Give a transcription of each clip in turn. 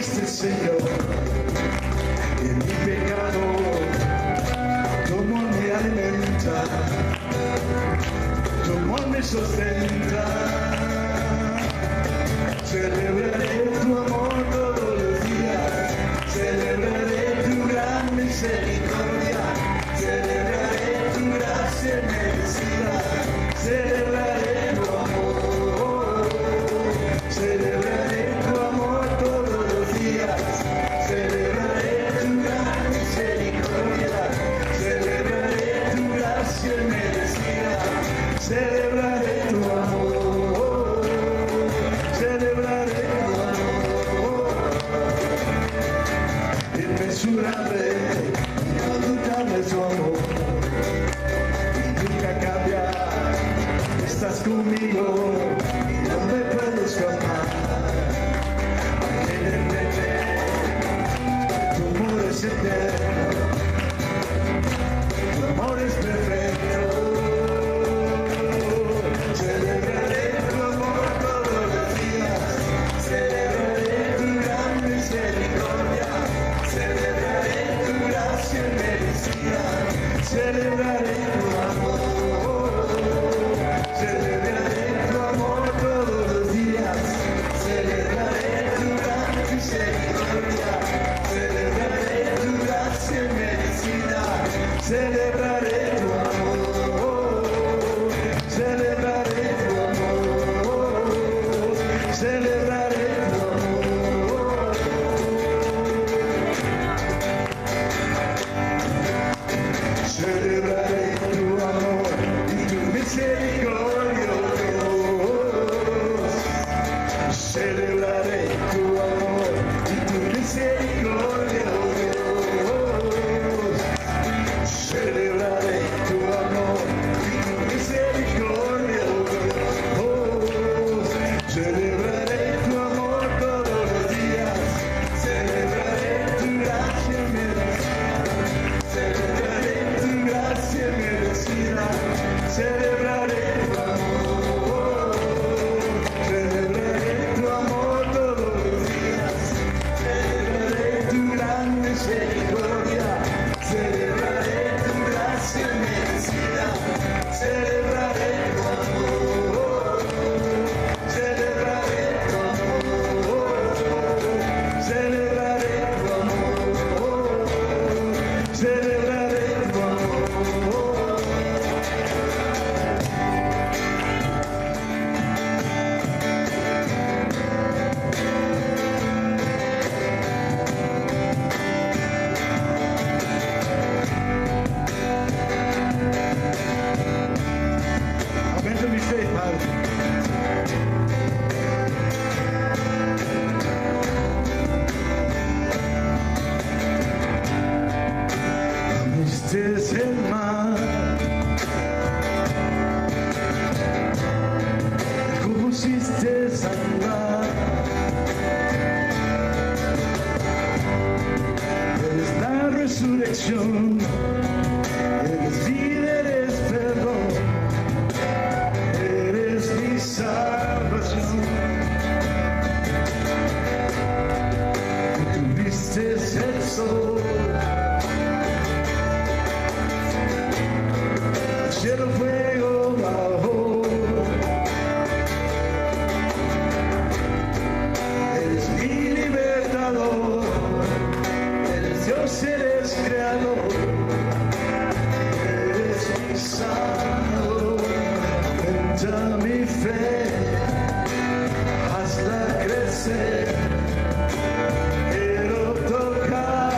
moriste, Señor, en mi pecado, tu amor me alimenta, tu amor me sustenta. Celebraré tu amor todos los días, celebraré tu gran misericordia, celebraré tu gracia merecida, celebraré tu amor, celebraré tu amor todos los días, celebraré tu gran misericordia, celebraré tu gracia merecida, celebraré tu amor, celebraré tu amor, inmensurable, inagotable tu amor, y nunca cambia, estás conmigo y no me puedo escapar, aunque depende, tu amor es eterno, tu amor es perfecto. Celebraré tu amor todos los días, celebraré tu gran misericordia, celebraré tu gracia merecida, celebraré tu amor, celebraré tu amor todos los días, celebraré tu gran misericordia, celebraré tu gracia merecida, celebraré tu amor, celebraré tu amor, celebraré tu amor. Celebraré tu amor y tu misericordia, Dios. Celebraré tu amor y tu misericordia, Dios. Celebraré tu amor y tu misericordia, Dios. Celebraré tu amor todos los días, celebraré tu gracia merecida, celebraré tu gracia merecida, celebraré tu amor, celebraré tu amor todos los días, celebraré tu gran misericordia, celebraré tu gracia merecida, celebraré tu amor, celebraré tu amor, celebraré tu amor, celebraré tu amor. Aumenta mi fe, Padre. Abriste el mar, pusiste andar, eres la resurrección, eres vida, eres perdón, eres mi salvación. Tuviste el sol, el cielo, fuego bajó. Eres mi libertador, eres Dios, eres creador, eres mi sanador. Aumenta mi fe, hazla crecer. Quiero tocar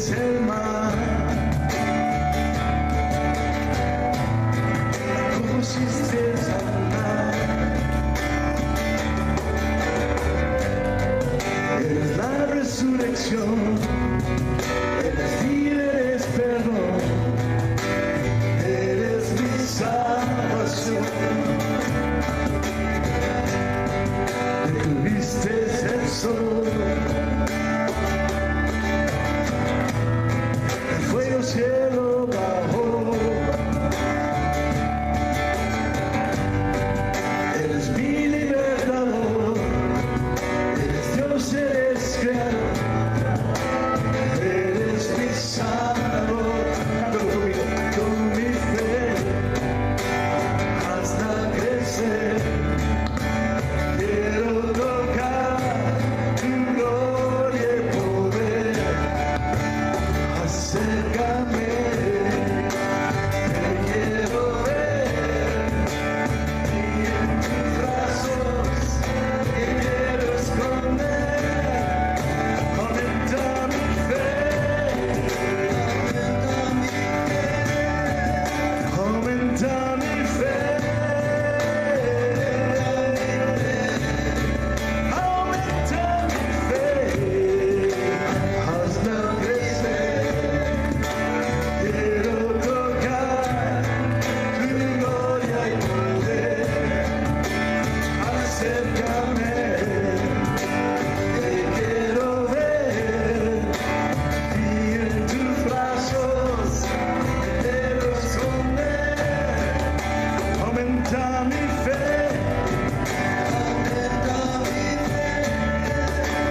rompes el mar, pusiste al mar. Eres la resurrección, eres vida, eres perdón, eres mi salvación. Detuviste el sol, el fuego cielo bajó. Eres mi libertador, eres Dios, eres creador, eres mi salvador. Con mi fe hasta crecer, quiero tocar tu gloria y poder. Acércame, te quiero ver, y en tus brazos te quiero esconder. Aumenta mi fe, aumenta mi fe, aumenta mi fe, hazla crecer. Quiero tocar tu gloria y poder. Acércame, te quiero ver, y en tus brazos te quiero esconder. Aumenta mi fe,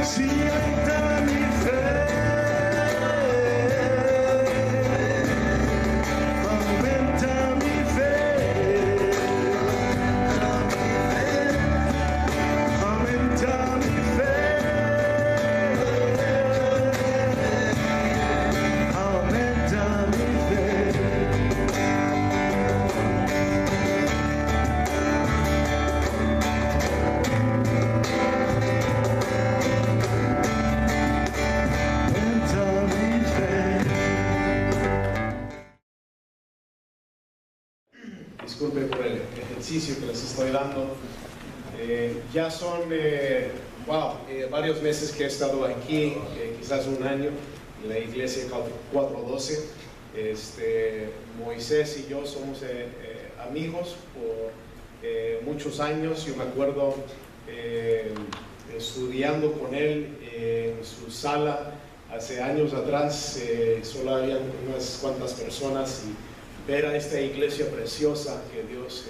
sí, aumenta mi fe. Aumenta mi fe, aumenta mi fe, aumenta mi fe. Aumenta mi fe. Disculpe por el ejercicio que les estoy dando. Ya son varios meses que he estado aquí, quizás un año, en la iglesia 412. Moisés y yo somos amigos por muchos años. Yo me acuerdo estudiando con él en su sala hace años atrás. Solo habían unas cuantas personas, y ver a esta iglesia preciosa que Dios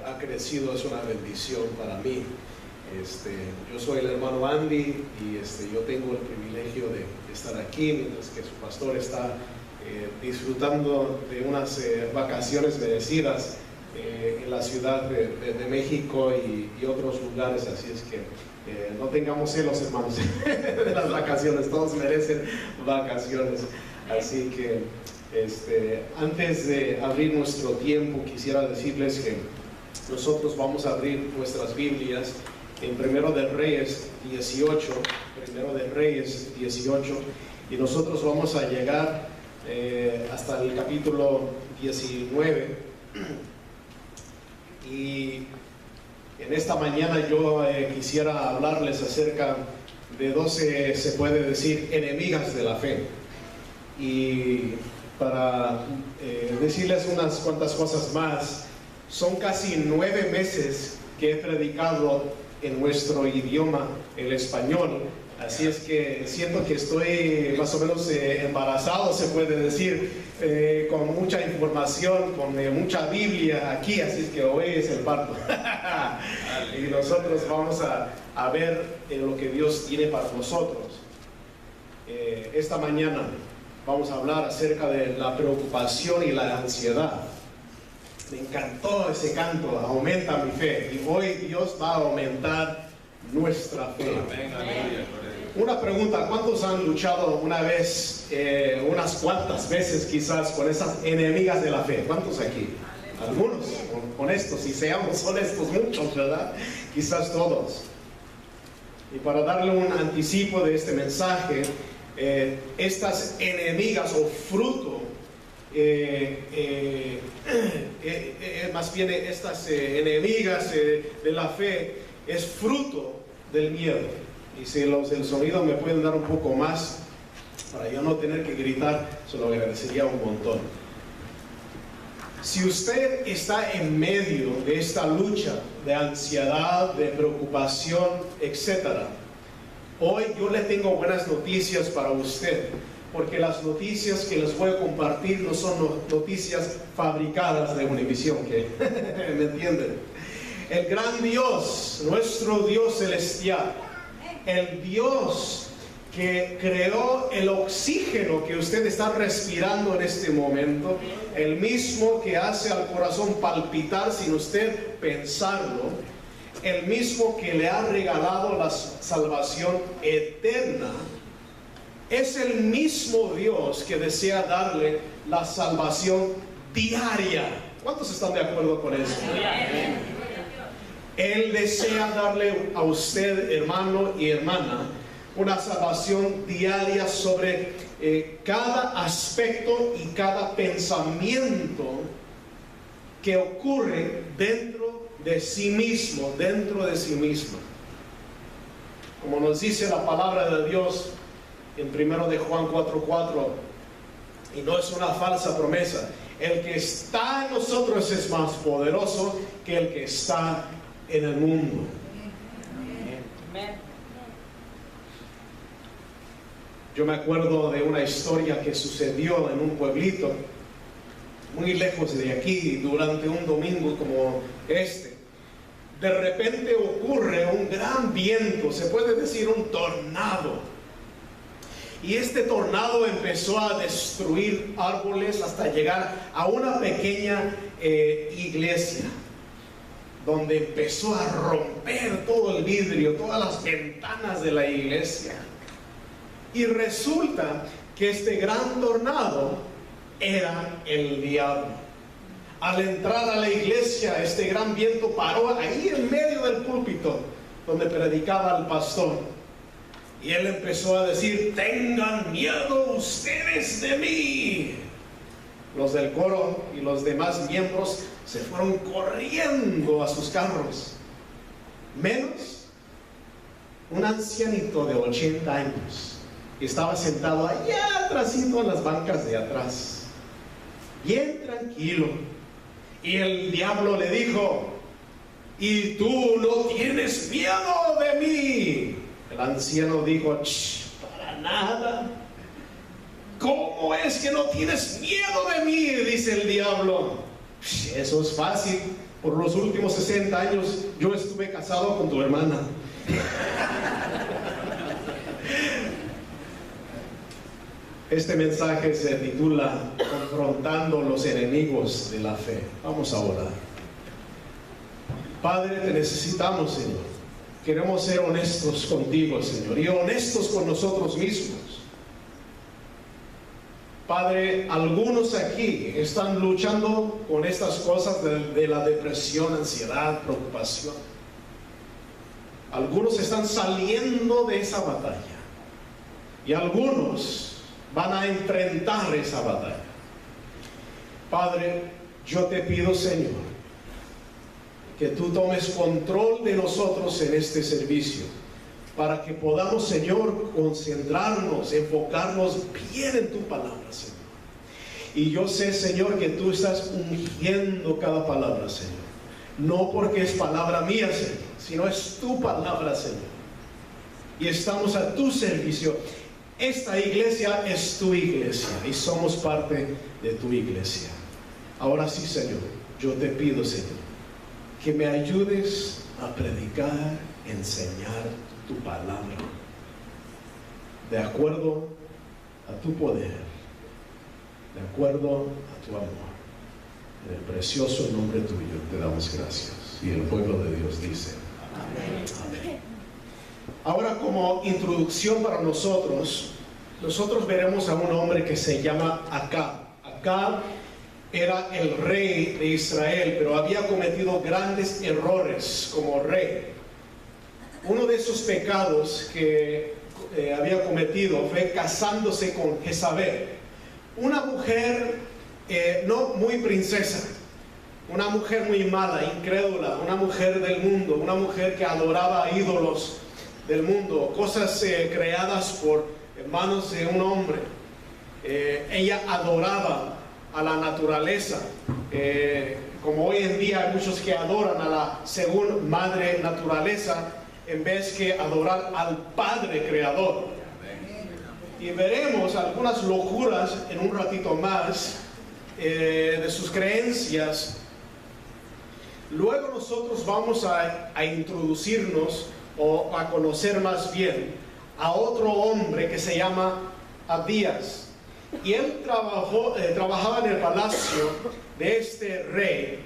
ha crecido es una bendición para mí. Yo soy el hermano Andy, y yo tengo el privilegio de estar aquí mientras que su pastor está disfrutando de unas vacaciones merecidas en la Ciudad de México y otros lugares. Así es que no tengamos celos, hermanos, de las vacaciones. Todos merecen vacaciones. Así que antes de abrir nuestro tiempo, quisiera decirles que nosotros vamos a abrir nuestras Biblias en Primero de Reyes 18, y nosotros vamos a llegar hasta el capítulo 19. Y en esta mañana yo quisiera hablarles acerca de 12, se puede decir, enemigas de la fe. Y para decirles unas cuantas cosas más, son casi 9 meses que he predicado en nuestro idioma, el español. Así es que siento que estoy más o menos embarazado, se puede decir, con mucha información, con mucha Biblia aquí. Así es que hoy es el parto. Y nosotros vamos a ver lo que Dios tiene para nosotros. Esta mañana vamos a hablar acerca de la preocupación y la ansiedad. Me encantó ese canto, aumenta mi fe. Y hoy Dios va a aumentar nuestra fe. Amén, amén. Una pregunta: ¿cuántos han luchado una vez, unas cuantas veces quizás, con esas enemigas de la fe? ¿Cuántos aquí? Algunos, honestos, y seamos honestos, muchos, ¿verdad? Quizás todos. Y para darle un anticipo de este mensaje, estas enemigas o fruto, más bien estas enemigas de la fe, es fruto del miedo. Y si los del sonido me pueden dar un poco más para yo no tener que gritar, se lo agradecería un montón. Si usted está en medio de esta lucha de ansiedad, de preocupación, etc., hoy yo le tengo buenas noticias para usted, porque las noticias que les voy a compartir no son noticias fabricadas de Univisión, ¿me entienden? El gran Dios, nuestro Dios celestial, el Dios que creó el oxígeno que usted está respirando en este momento, el mismo que hace al corazón palpitar sin usted pensarlo, el mismo que le ha regalado la salvación eterna, es el mismo Dios que desea darle la salvación diaria. ¿Cuántos están de acuerdo con eso? Él desea darle a usted, hermano y hermana, una salvación diaria sobre cada aspecto y cada pensamiento que ocurre dentro de sí mismo, Como nos dice la palabra de Dios en 1 de Juan 4:4, y no es una falsa promesa, el que está en nosotros es más poderoso que el que está en el mundo. Yo me acuerdo de una historia que sucedió en un pueblito muy lejos de aquí, durante un domingo como este. De repente ocurre un gran viento, se puede decir un tornado. Y este tornado empezó a destruir árboles hasta llegar a una pequeña iglesia, donde empezó a romper todo el vidrio, todas las ventanas de la iglesia. Y resulta que este gran tornado era el diablo. Al entrar a la iglesia, este gran viento paró ahí en medio del púlpito donde predicaba el pastor. Y él empezó a decir: tengan miedo ustedes de mí. Los del coro y los demás miembros se fueron corriendo a sus carros, menos un ancianito de 80 años. Y estaba sentado allá atrásito en las bancas de atrás, bien tranquilo. Y el diablo le dijo: ¿y tú no tienes miedo de mí? El anciano dijo: para nada. ¿Cómo es que no tienes miedo de mí?, dice el diablo. Eso es fácil. Por los últimos 60 años yo estuve casado con tu hermana. Este mensaje se titula Confrontando los enemigos de la fe. Vamos a orar. Padre, te necesitamos, Señor. Queremos ser honestos contigo, Señor, y honestos con nosotros mismos. Padre, algunos aquí están luchando con estas cosas de la depresión, ansiedad, preocupación. Algunos están saliendo de esa batalla. Y algunos van a enfrentar esa batalla. Padre, yo te pido, Señor, que tú tomes control de nosotros en este servicio, para que podamos, Señor, concentrarnos, enfocarnos bien en tu palabra, Señor. Y yo sé, Señor, que tú estás ungiendo cada palabra, Señor. No porque es palabra mía, Señor, sino es tu palabra, Señor. Y estamos a tu servicio. Esta iglesia es tu iglesia y somos parte de tu iglesia. Ahora sí, Señor, yo te pido, Señor, que me ayudes a predicar, enseñar tu palabra de acuerdo a tu poder, de acuerdo a tu amor. En el precioso nombre tuyo te damos gracias. Y el pueblo de Dios dice: amén. Amén. Ahora, como introducción para nosotros veremos a un hombre que se llama Acab. Acab era el rey de Israel, pero había cometido grandes errores como rey. Uno de esos pecados que había cometido fue casándose con Jezabel, una mujer no muy princesa, una mujer muy mala, incrédula, una mujer del mundo, una mujer que adoraba ídolos del mundo, cosas creadas por manos de un hombre. Ella adoraba a la naturaleza, como hoy en día hay muchos que adoran a la según madre naturaleza en vez que adorar al Padre Creador. Y veremos algunas locuras en un ratito más de sus creencias. Luego nosotros vamos a introducirnos o a conocer más bien a otro hombre que se llama Abdías. Y él trabajaba en el palacio de este rey.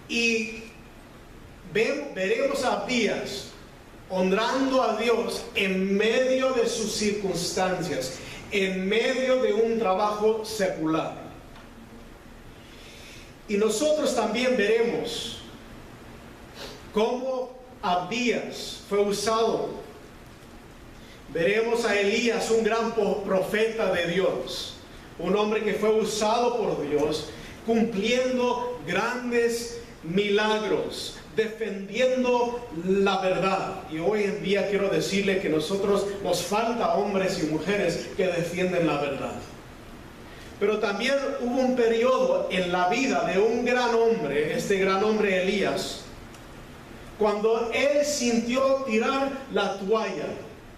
Y veremos a Abdías honrando a Dios en medio de sus circunstancias, en medio de un trabajo secular. Y nosotros también veremos cómo Abdías fue usado. Veremos a Elías, un gran profeta de Dios, un hombre que fue usado por Dios, cumpliendo grandes milagros, defendiendo la verdad. Y hoy en día quiero decirle que nosotros nos falta hombres y mujeres que defienden la verdad. Pero también hubo un periodo en la vida de un gran hombre, este gran hombre Elías, cuando él sintió tirar la toalla.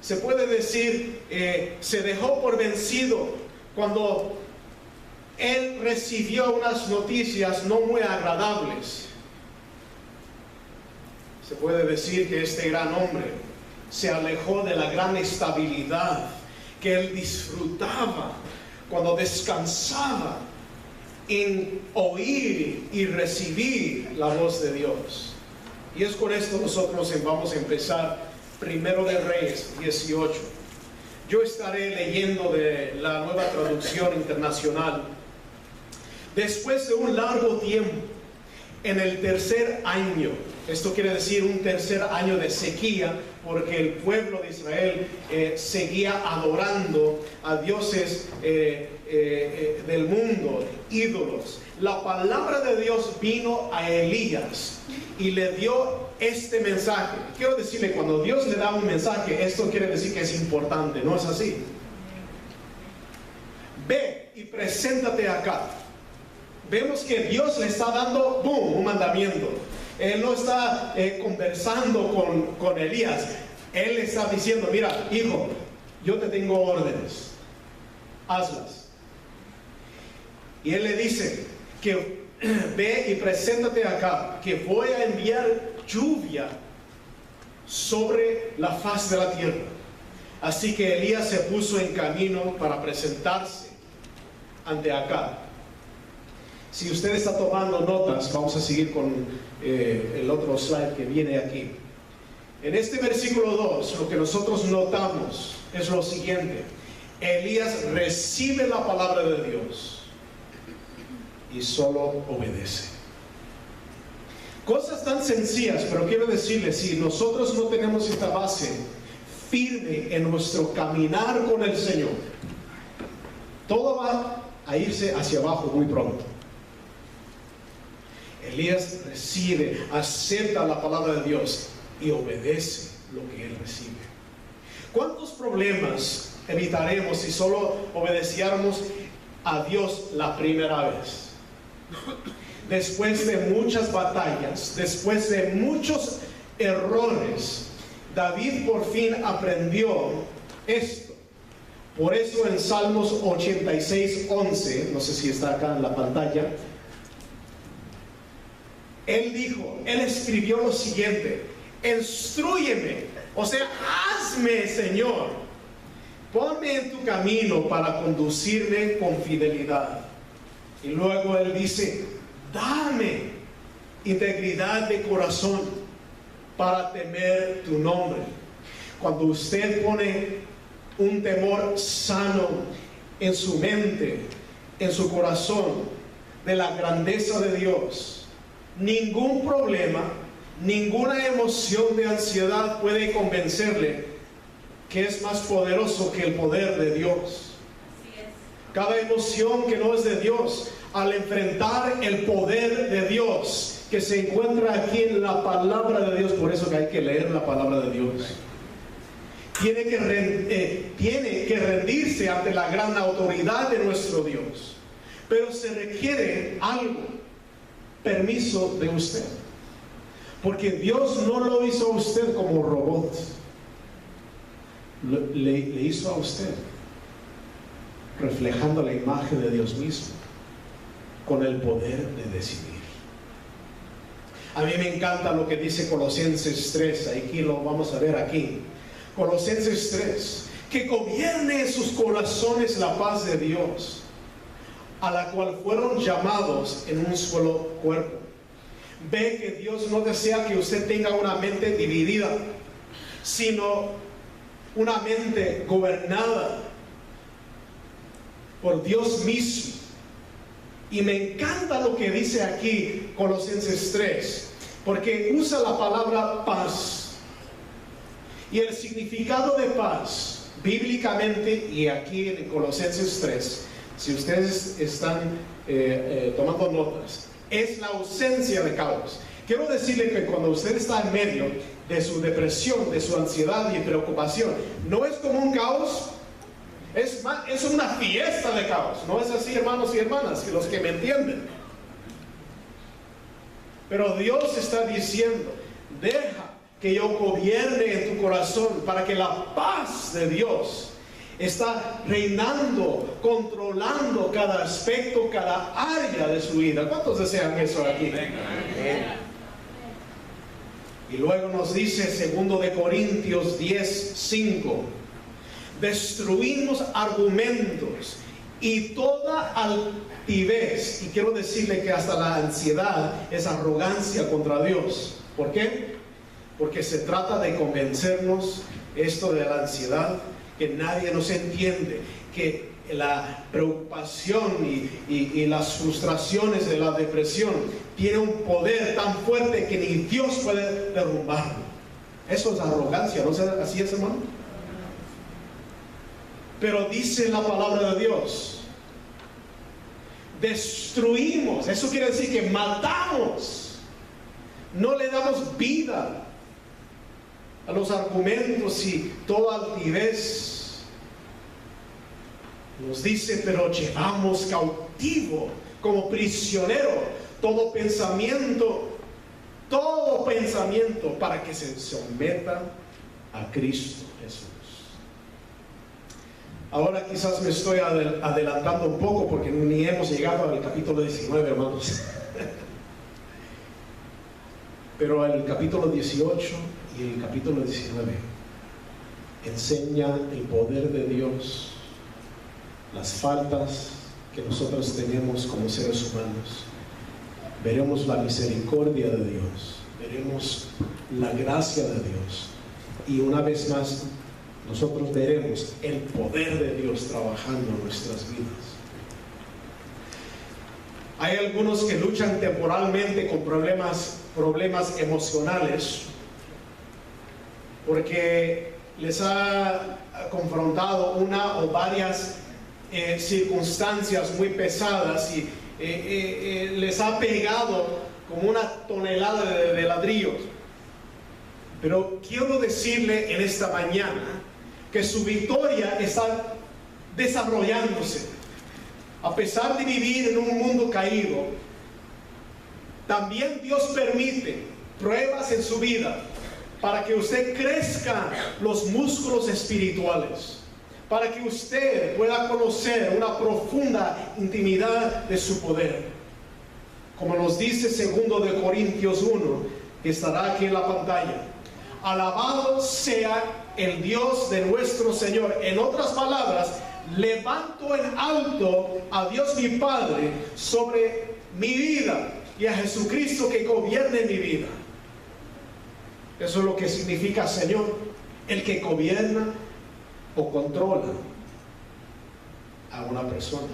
Se puede decir, se dejó por vencido cuando él recibió unas noticias no muy agradables. Se puede decir que este gran hombre se alejó de la gran estabilidad que él disfrutaba cuando descansaba en oír y recibir la voz de Dios. Y es con esto nosotros vamos a empezar. Primero de Reyes 18. Yo estaré leyendo de la Nueva Traducción Internacional. Después de un largo tiempo, en el tercer año, esto quiere decir un tercer año de sequía, porque el pueblo de Israel seguía adorando a dioses del mundo, ídolos. La palabra de Dios vino a Elías y le dio este mensaje. Quiero decirle, cuando Dios le da un mensaje, esto quiere decir que es importante, ¿no es así? Ve y preséntate acá. Vemos que Dios le está dando, ¡boom!, un mandamiento. Él no está conversando con Elías. Él le está diciendo, mira, hijo, yo te tengo órdenes, hazlas. Y él le dice que ve y preséntate acá, que voy a enviar lluvia sobre la faz de la tierra. Así que Elías se puso en camino para presentarse ante Acab. Si usted está tomando notas, vamos a seguir con el otro slide que viene aquí. En este versículo 2, lo que nosotros notamos es lo siguiente: Elías recibe la palabra de Dios y solo obedece. Cosas tan sencillas, pero quiero decirles, si nosotros no tenemos esta base firme en nuestro caminar con el Señor, todo va a irse hacia abajo muy pronto. Elías recibe, acepta la palabra de Dios y obedece lo que él recibe. ¿Cuántos problemas evitaremos si solo obedeciéramos a Dios la primera vez? Después de muchas batallas, después de muchos errores, David por fin aprendió esto. Por eso en Salmos 86:11, no sé si está acá en la pantalla, él escribió lo siguiente: instrúyeme, o sea, hazme, Señor, ponme en tu camino para conducirme con fidelidad. Y luego él dice: dame integridad de corazón para temer tu nombre. Cuando usted pone un temor sano en su mente, en su corazón, de la grandeza de Dios, ningún problema, ninguna emoción de ansiedad puede convencerle que es más poderoso que el poder de Dios. Cada emoción que no es de Dios, al enfrentar el poder de Dios que se encuentra aquí en la palabra de Dios, por eso que hay que leer la palabra de Dios, tiene que rendirse ante la gran autoridad de nuestro Dios. Pero se requiere algo, permiso de usted, porque Dios no lo hizo a usted como robot, le hizo a usted reflejando la imagen de Dios mismo, con el poder de decidir. A mí me encanta lo que dice Colosenses 3, aquí lo vamos a ver aquí. Colosenses 3, que gobierne en sus corazones la paz de Dios, a la cual fueron llamados en un solo cuerpo. Ve que Dios no desea que usted tenga una mente dividida, sino una mente gobernada por Dios mismo. Y me encanta lo que dice aquí Colosenses 3, porque usa la palabra paz. Y el significado de paz, bíblicamente, y aquí en Colosenses 3, si ustedes están tomando notas, es la ausencia de caos. Quiero decirle que cuando usted está en medio de su depresión, de su ansiedad y preocupación, no es como un caos, es una fiesta de caos. No es así, hermanos y hermanas, los que me entienden. Pero Dios está diciendo, deja que yo gobierne en tu corazón, para que la paz de Dios está reinando, controlando cada aspecto, cada área de su vida. ¿Cuántos desean eso aquí? Y luego nos dice 2 de Corintios 10:5, destruimos argumentos y toda altivez. Y quiero decirle que hasta la ansiedad es arrogancia contra Dios. ¿Por qué? Porque se trata de convencernos, esto de la ansiedad, que nadie nos entiende, que la preocupación y las frustraciones de la depresión tiene un poder tan fuerte que ni Dios puede derrumbarlo. Eso es arrogancia, ¿no es así, hermano? Pero dice la palabra de Dios, destruimos, eso quiere decir que matamos, no le damos vida a los argumentos y toda altivez. Nos dice, pero llevamos cautivo como prisionero todo pensamiento para que se someta a Cristo Jesús. Ahora quizás me estoy adelantando un poco porque ni hemos llegado al capítulo 19, hermanos. Pero el capítulo 18 y el capítulo 19 enseña el poder de Dios, las faltas que nosotros tenemos como seres humanos. Veremos la misericordia de Dios, veremos la gracia de Dios, y una vez más nosotros veremos el poder de Dios trabajando en nuestras vidas. Hay algunos que luchan temporalmente con problemas emocionales porque les ha confrontado una o varias circunstancias muy pesadas y les ha pegado como una tonelada de ladrillos. Pero quiero decirle en esta mañana que su victoria está desarrollándose. A pesar de vivir en un mundo caído, también Dios permite pruebas en su vida para que usted crezca los músculos espirituales, para que usted pueda conocer una profunda intimidad de su poder. Como nos dice 2 de Corintios 1, que estará aquí en la pantalla. Alabado sea el Dios de nuestro Señor. En otras palabras, levanto en alto a Dios mi Padre sobre mi vida y a Jesucristo que gobierne mi vida. Eso es lo que significa Señor, el que gobierna o controla a una persona.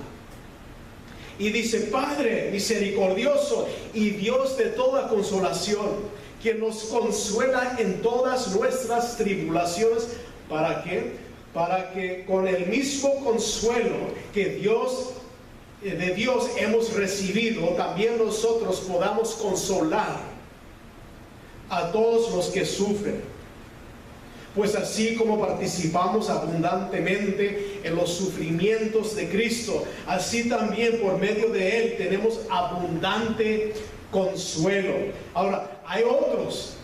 Y dice, Padre misericordioso y Dios de toda consolación, quien nos consuela en todas nuestras tribulaciones, ¿Para qué? Para que con el mismo consuelo que de Dios hemos recibido, también nosotros podamos consolar a todos los que sufren. Pues así como participamos abundantemente en los sufrimientos de Cristo, así también por medio de Él tenemos abundante consuelo. Ahora, hay otros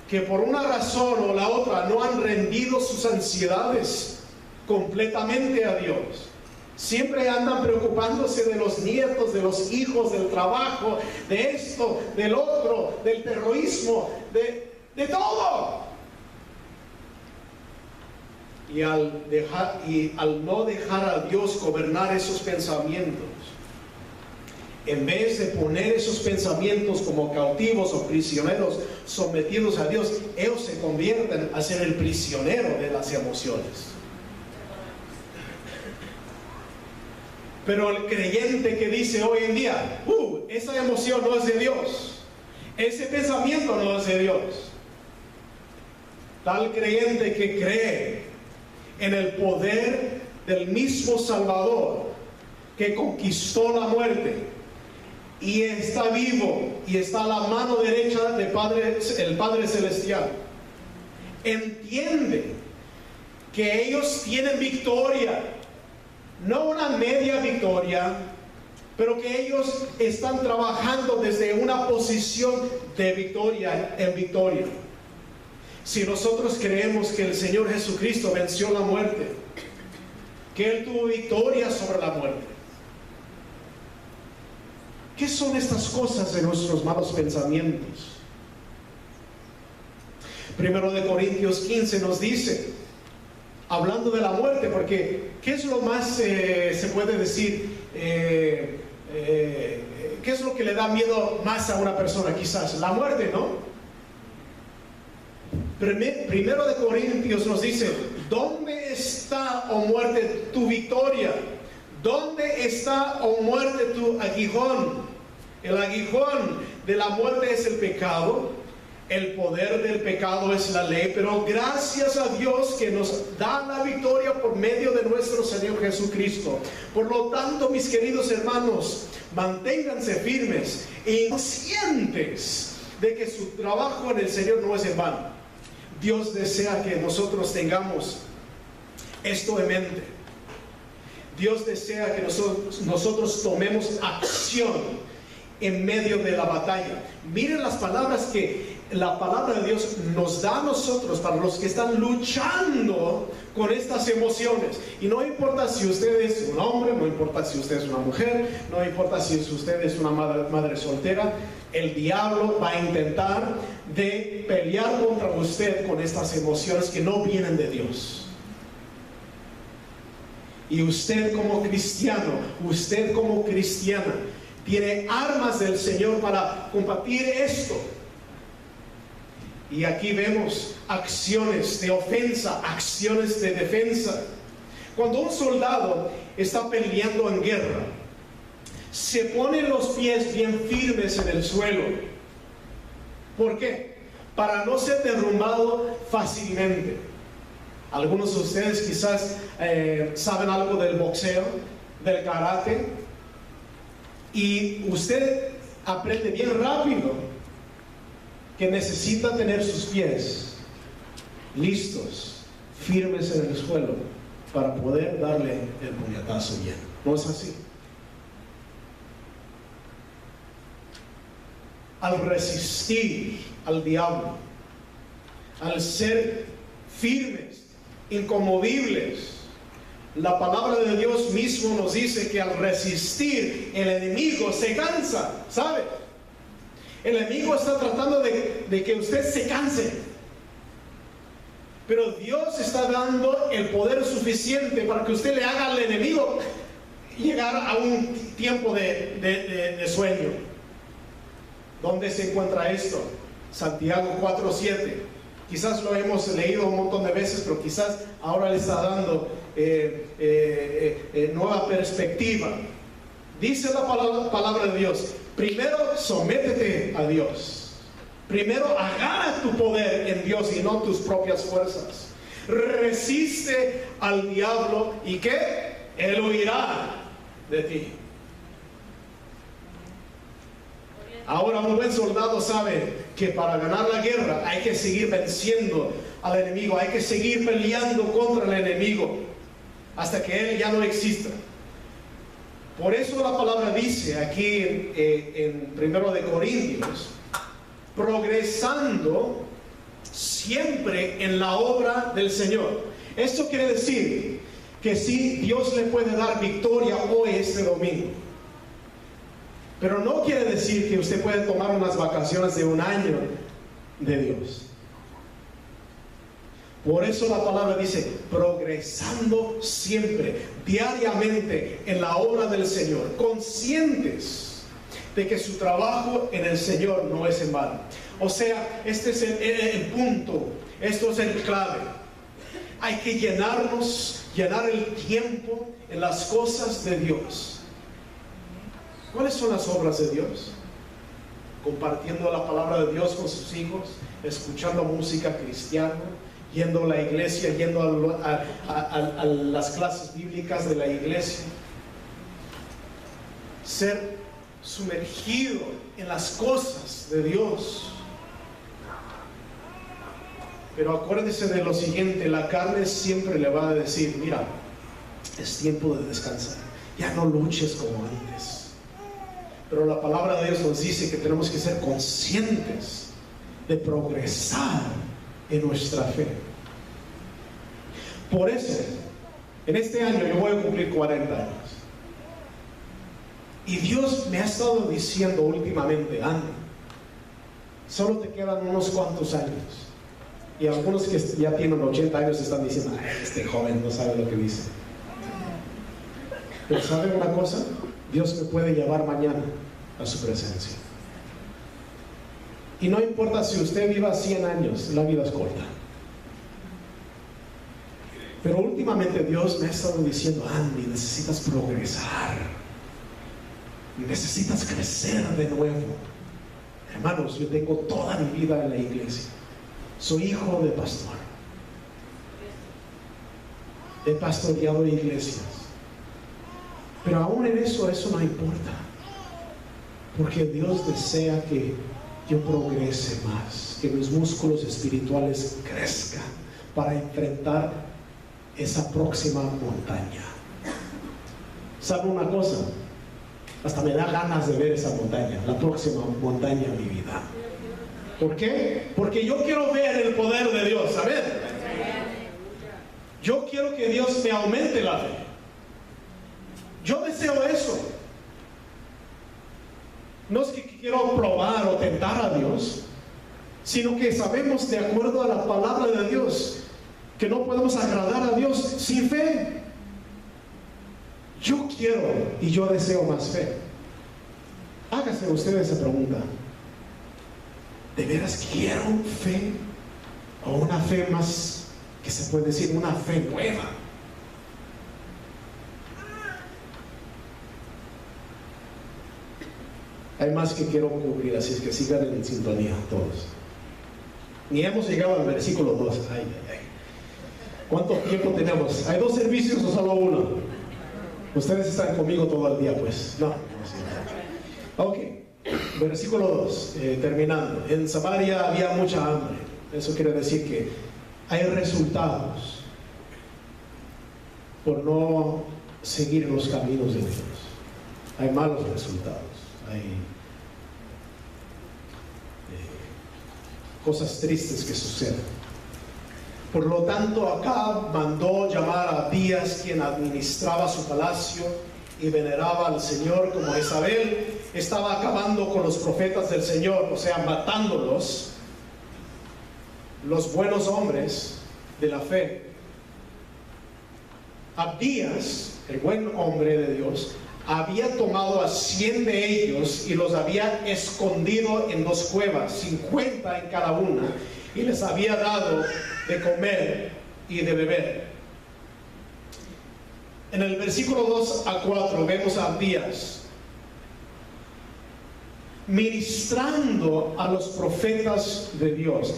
que por una razón o la otra no han rendido sus ansiedades completamente a Dios. Siempre andan preocupándose de los nietos, de los hijos, del trabajo, de esto, del otro, del terrorismo, de todo. Y al no dejar a Dios gobernar esos pensamientos, en vez de poner esos pensamientos como cautivos o prisioneros sometidos a Dios, ellos se convierten a ser el prisionero de las emociones. Pero el creyente que dice hoy en día, esa emoción no es de Dios, ese pensamiento no es de Dios. Tal creyente que cree en el poder del mismo Salvador que conquistó la muerte y está vivo y está a la mano derecha del el Padre Celestial, entiende que ellos tienen victoria, no una media victoria, pero que ellos están trabajando desde una posición de victoria en victoria. Si nosotros creemos que el Señor Jesucristo venció la muerte, que Él tuvo victoria sobre la muerte, ¿qué son estas cosas de nuestros malos pensamientos? 1 de Corintios 15 nos dice, hablando de la muerte, porque ¿qué es lo más, se puede decir, qué es lo que le da miedo más a una persona quizás? La muerte, ¿no? Primero de Corintios nos dice, ¿dónde está, oh muerte, tu victoria? ¿Dónde está, oh muerte, tu aguijón? El aguijón de la muerte es el pecado, el poder del pecado es la ley, pero gracias a Dios que nos da la victoria por medio de nuestro Señor Jesucristo. Por lo tanto, mis queridos hermanos, manténganse firmes e conscientes de que su trabajo en el Señor no es en vano. Dios desea que nosotros tengamos esto en mente. Dios desea que nosotros tomemos acción en medio de la batalla. Miren las palabras que la palabra de Dios nos da a nosotros para los que están luchando con estas emociones. Y no importa si usted es un hombre, no importa si usted es una mujer, no importa si usted es una madre soltera, el diablo va a intentar de pelear contra usted con estas emociones que no vienen de Dios. Y usted como cristiano, usted como cristiana, tiene armas del Señor para combatir esto. Y aquí vemos acciones de ofensa, acciones de defensa. Cuando un soldado está peleando en guerra, se pone los pies bien firmes en el suelo. ¿Por qué? Para no ser derrumbado fácilmente. Algunos de ustedes quizás saben algo del boxeo, del karate, y usted aprende bien rápido que necesita tener sus pies listos, firmes en el suelo, para poder darle el puñetazo bien. ¿No es así? Al resistir al diablo, al ser firmes, inconmovibles, la palabra de Dios mismo nos dice que al resistir el enemigo se cansa, ¿sabe? El enemigo está tratando de que usted se canse, pero Dios está dando el poder suficiente para que usted le haga al enemigo llegar a un tiempo de sueño. ¿Dónde se encuentra esto? Santiago 4:7. Quizás lo hemos leído un montón de veces, pero quizás ahora le está dando nueva perspectiva. Dice la palabra de Dios: primero sométete a Dios. Primero agarra tu poder en Dios y no tus propias fuerzas. Resiste al diablo y ¿qué? Él huirá de ti. Ahora un buen soldado sabe que para ganar la guerra hay que seguir venciendo al enemigo, hay que seguir peleando contra el enemigo hasta que él ya no exista. Por eso la palabra dice aquí en 1 de Corintios, progresando siempre en la obra del Señor. Esto quiere decir que sí, Dios le puede dar victoria hoy, este domingo. Pero no quiere decir que usted puede tomar unas vacaciones de un año de Dios. Por eso la palabra dice, progresando siempre, diariamente en la obra del Señor, conscientes de que su trabajo en el Señor no es en vano. O sea, este es el punto, esto es el clave. Hay que llenar el tiempo en las cosas de Dios. ¿Cuáles son las obras de Dios? Compartiendo la palabra de Dios con sus hijos, escuchando música cristiana, yendo a la iglesia, yendo a las clases bíblicas de la iglesia. Ser sumergido en las cosas de Dios. Pero acuérdese de lo siguiente, la carne siempre le va a decir, mira, es tiempo de descansar, ya no luches como antes. Pero la palabra de Dios nos dice que tenemos que ser conscientes de progresar en nuestra fe. Por eso, en este año yo voy a cumplir 40 años. Y Dios me ha estado diciendo últimamente, Andy, solo te quedan unos cuantos años. Y algunos que ya tienen 80 años están diciendo, ay, este joven no sabe lo que dice. Pero ¿saben una cosa? Dios me puede llevar mañana a su presencia. Y no importa si usted viva 100 años, la vida es corta. Pero últimamente Dios me ha estado diciendo, Andy, necesitas progresar. Necesitas crecer de nuevo. Hermanos, yo tengo toda mi vida en la iglesia. Soy hijo de pastor. He pastoreado iglesias. Pero aún en eso no importa. Porque Dios desea que yo progrese más, que mis músculos espirituales crezcan para enfrentar esa próxima montaña. ¿Sabe una cosa? Hasta me da ganas de ver esa montaña, la próxima montaña en mi vida. ¿Por qué? Porque yo quiero ver el poder de Dios, ¿sabes? Yo quiero que Dios me aumente la fe. Yo deseo eso. No es que quiero probar o tentar a Dios, sino que sabemos de acuerdo a la palabra de Dios que no podemos agradar a Dios sin fe. Yo quiero y yo deseo más fe. Hágase usted esa pregunta. ¿De veras quiero fe? ¿O una fe más, que se puede decir, una fe nueva? Hay más que quiero cubrir, así es que sigan en sintonía todos. Ni hemos llegado al versículo 2. Ay, ay, ay. ¿Cuánto tiempo tenemos? ¿Hay 2 servicios o solo uno? Ustedes están conmigo todo el día, pues. No. Ok. Versículo 2, terminando. En Samaria había mucha hambre. Eso quiere decir que hay resultados por no seguir los caminos de Dios. Hay malos resultados. Hay cosas tristes que suceden. Por lo tanto, Acab mandó llamar a Abías, quien administraba su palacio y veneraba al Señor, como Jezabel estaba acabando con los profetas del Señor, o sea, matándolos, los buenos hombres de la fe. Abías, el buen hombre de Dios, había tomado a 100 de ellos y los había escondido en 2 cuevas, 50 en cada una, y les había dado de comer y de beber. En el versículo 2 a 4 vemos a Abías ministrando a los profetas de Dios.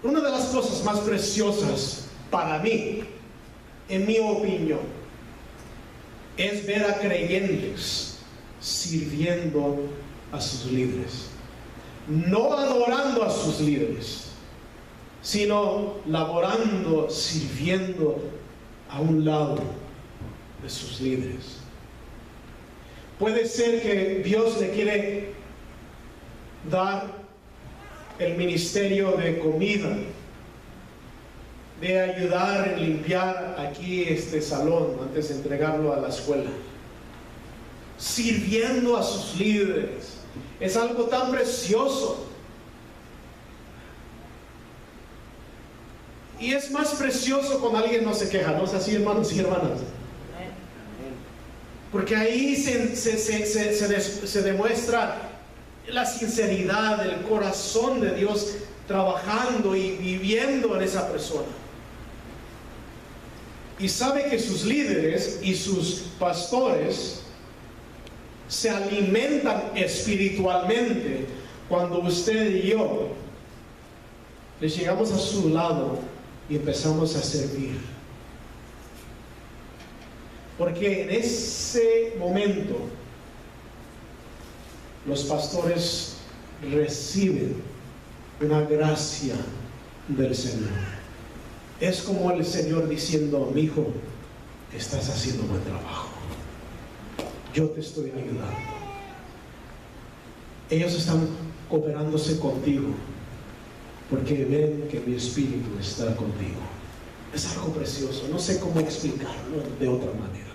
Una de las cosas más preciosas para mí, en mi opinión, es ver a creyentes sirviendo a sus líderes. No adorando a sus líderes, sino laborando, sirviendo a un lado de sus líderes. Puede ser que Dios le quiere dar el ministerio de comida, de ayudar en limpiar aquí este salón antes de entregarlo a la escuela. Sirviendo a sus líderes es algo tan precioso. Y es más precioso cuando alguien no se queja, ¿no es así, hermanos y hermanas? Porque ahí se demuestra la sinceridad del corazón de Dios trabajando y viviendo en esa persona. Y sabe que sus líderes y sus pastores se alimentan espiritualmente cuando usted y yo les llegamos a su lado y empezamos a servir. Porque en ese momento los pastores reciben una gracia del Señor. Es como el Señor diciendo: mi hijo, estás haciendo buen trabajo, yo te estoy ayudando. Ellos están cooperándose contigo porque ven que mi espíritu está contigo. Es algo precioso, no sé cómo explicarlo de otra manera.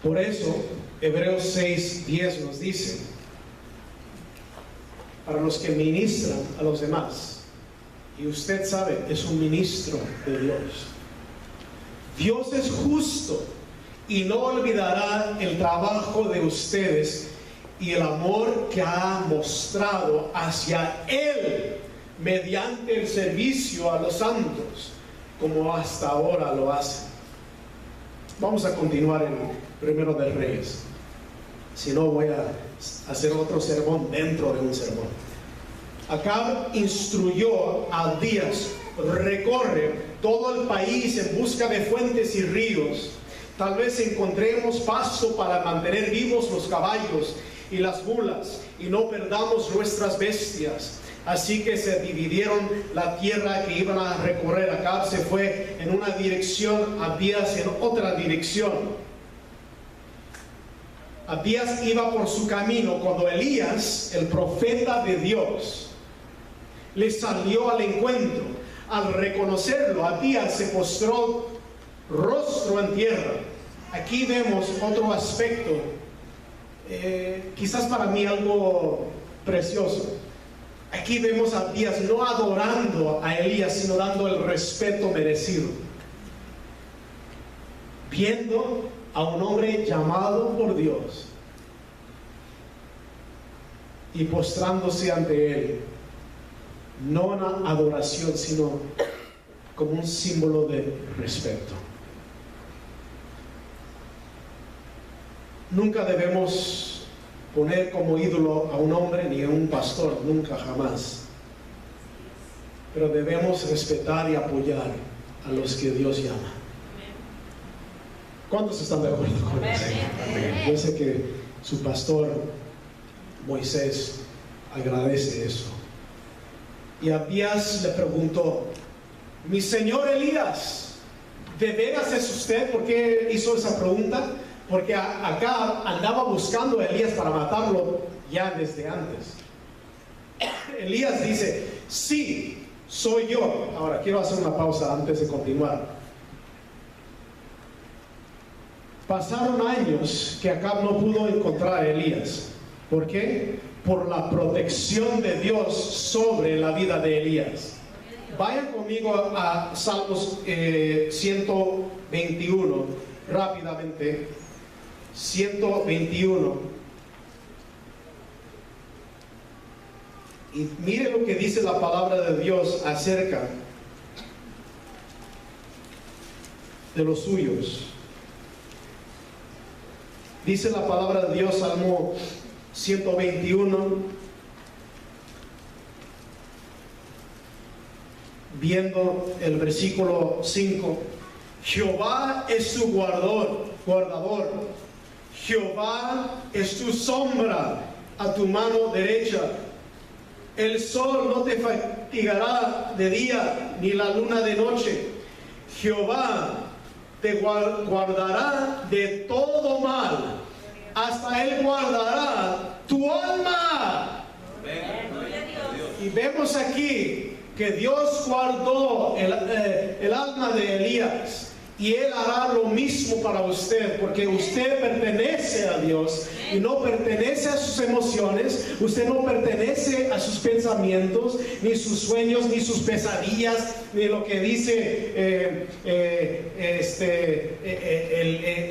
Por eso Hebreos 6:10 nos dice, para los que ministran a los demás, y usted sabe, es un ministro de Dios. Dios es justo y no olvidará el trabajo de ustedes y el amor que ha mostrado hacia Él mediante el servicio a los santos, como hasta ahora lo hace. Vamos a continuar en Primero de Reyes. Si no, voy a hacer otro sermón dentro de un sermón. Acab instruyó a Abdías: recorre todo el país en busca de fuentes y ríos. Tal vez encontremos pasto para mantener vivos los caballos y las mulas, y no perdamos nuestras bestias. Así que se dividieron la tierra que iban a recorrer. Acab se fue en una dirección, Abdías en otra dirección. Abdías iba por su camino cuando Elías, el profeta de Dios, le salió al encuentro. Al reconocerlo, Abdías se postró rostro en tierra. Aquí vemos otro aspecto, quizás para mí algo precioso. Aquí vemos a Abdías no adorando a Elías, sino dando el respeto merecido, viendo a un hombre llamado por Dios y postrándose ante él, no una adoración, sino como un símbolo de respeto. Nunca debemos poner como ídolo a un hombre ni a un pastor, nunca, jamás. Pero debemos respetar y apoyar a los que Dios llama. ¿Cuántos están de acuerdo con eso? Yo sé que su pastor Moisés agradece eso. Y Abdías le preguntó: mi señor Elías, ¿de veras es usted? ¿Por qué hizo esa pregunta? Porque acá andaba buscando a Elías para matarlo ya desde antes. Elías dice: sí, soy yo. Ahora quiero hacer una pausa antes de continuar. Pasaron años que Acab no pudo encontrar a Elías. ¿Por qué? Por la protección de Dios sobre la vida de Elías. Vayan conmigo a Salmos 121 rápidamente. 121. Y mire lo que dice la palabra de Dios acerca de los suyos. Dice la palabra de Dios, Salmo 121, viendo el versículo 5. Jehová es tu guardador. Jehová es tu sombra a tu mano derecha. El sol no te fatigará de día, ni la luna de noche. Jehová te guardará de todo mal. Hasta Él guardará tu alma. Y vemos aquí que Dios guardó el alma de Elías. Y Él hará lo mismo para usted, porque usted pertenece a Dios y no pertenece a sus emociones, usted no pertenece a sus pensamientos, ni sus sueños, ni sus pesadillas, ni lo que dice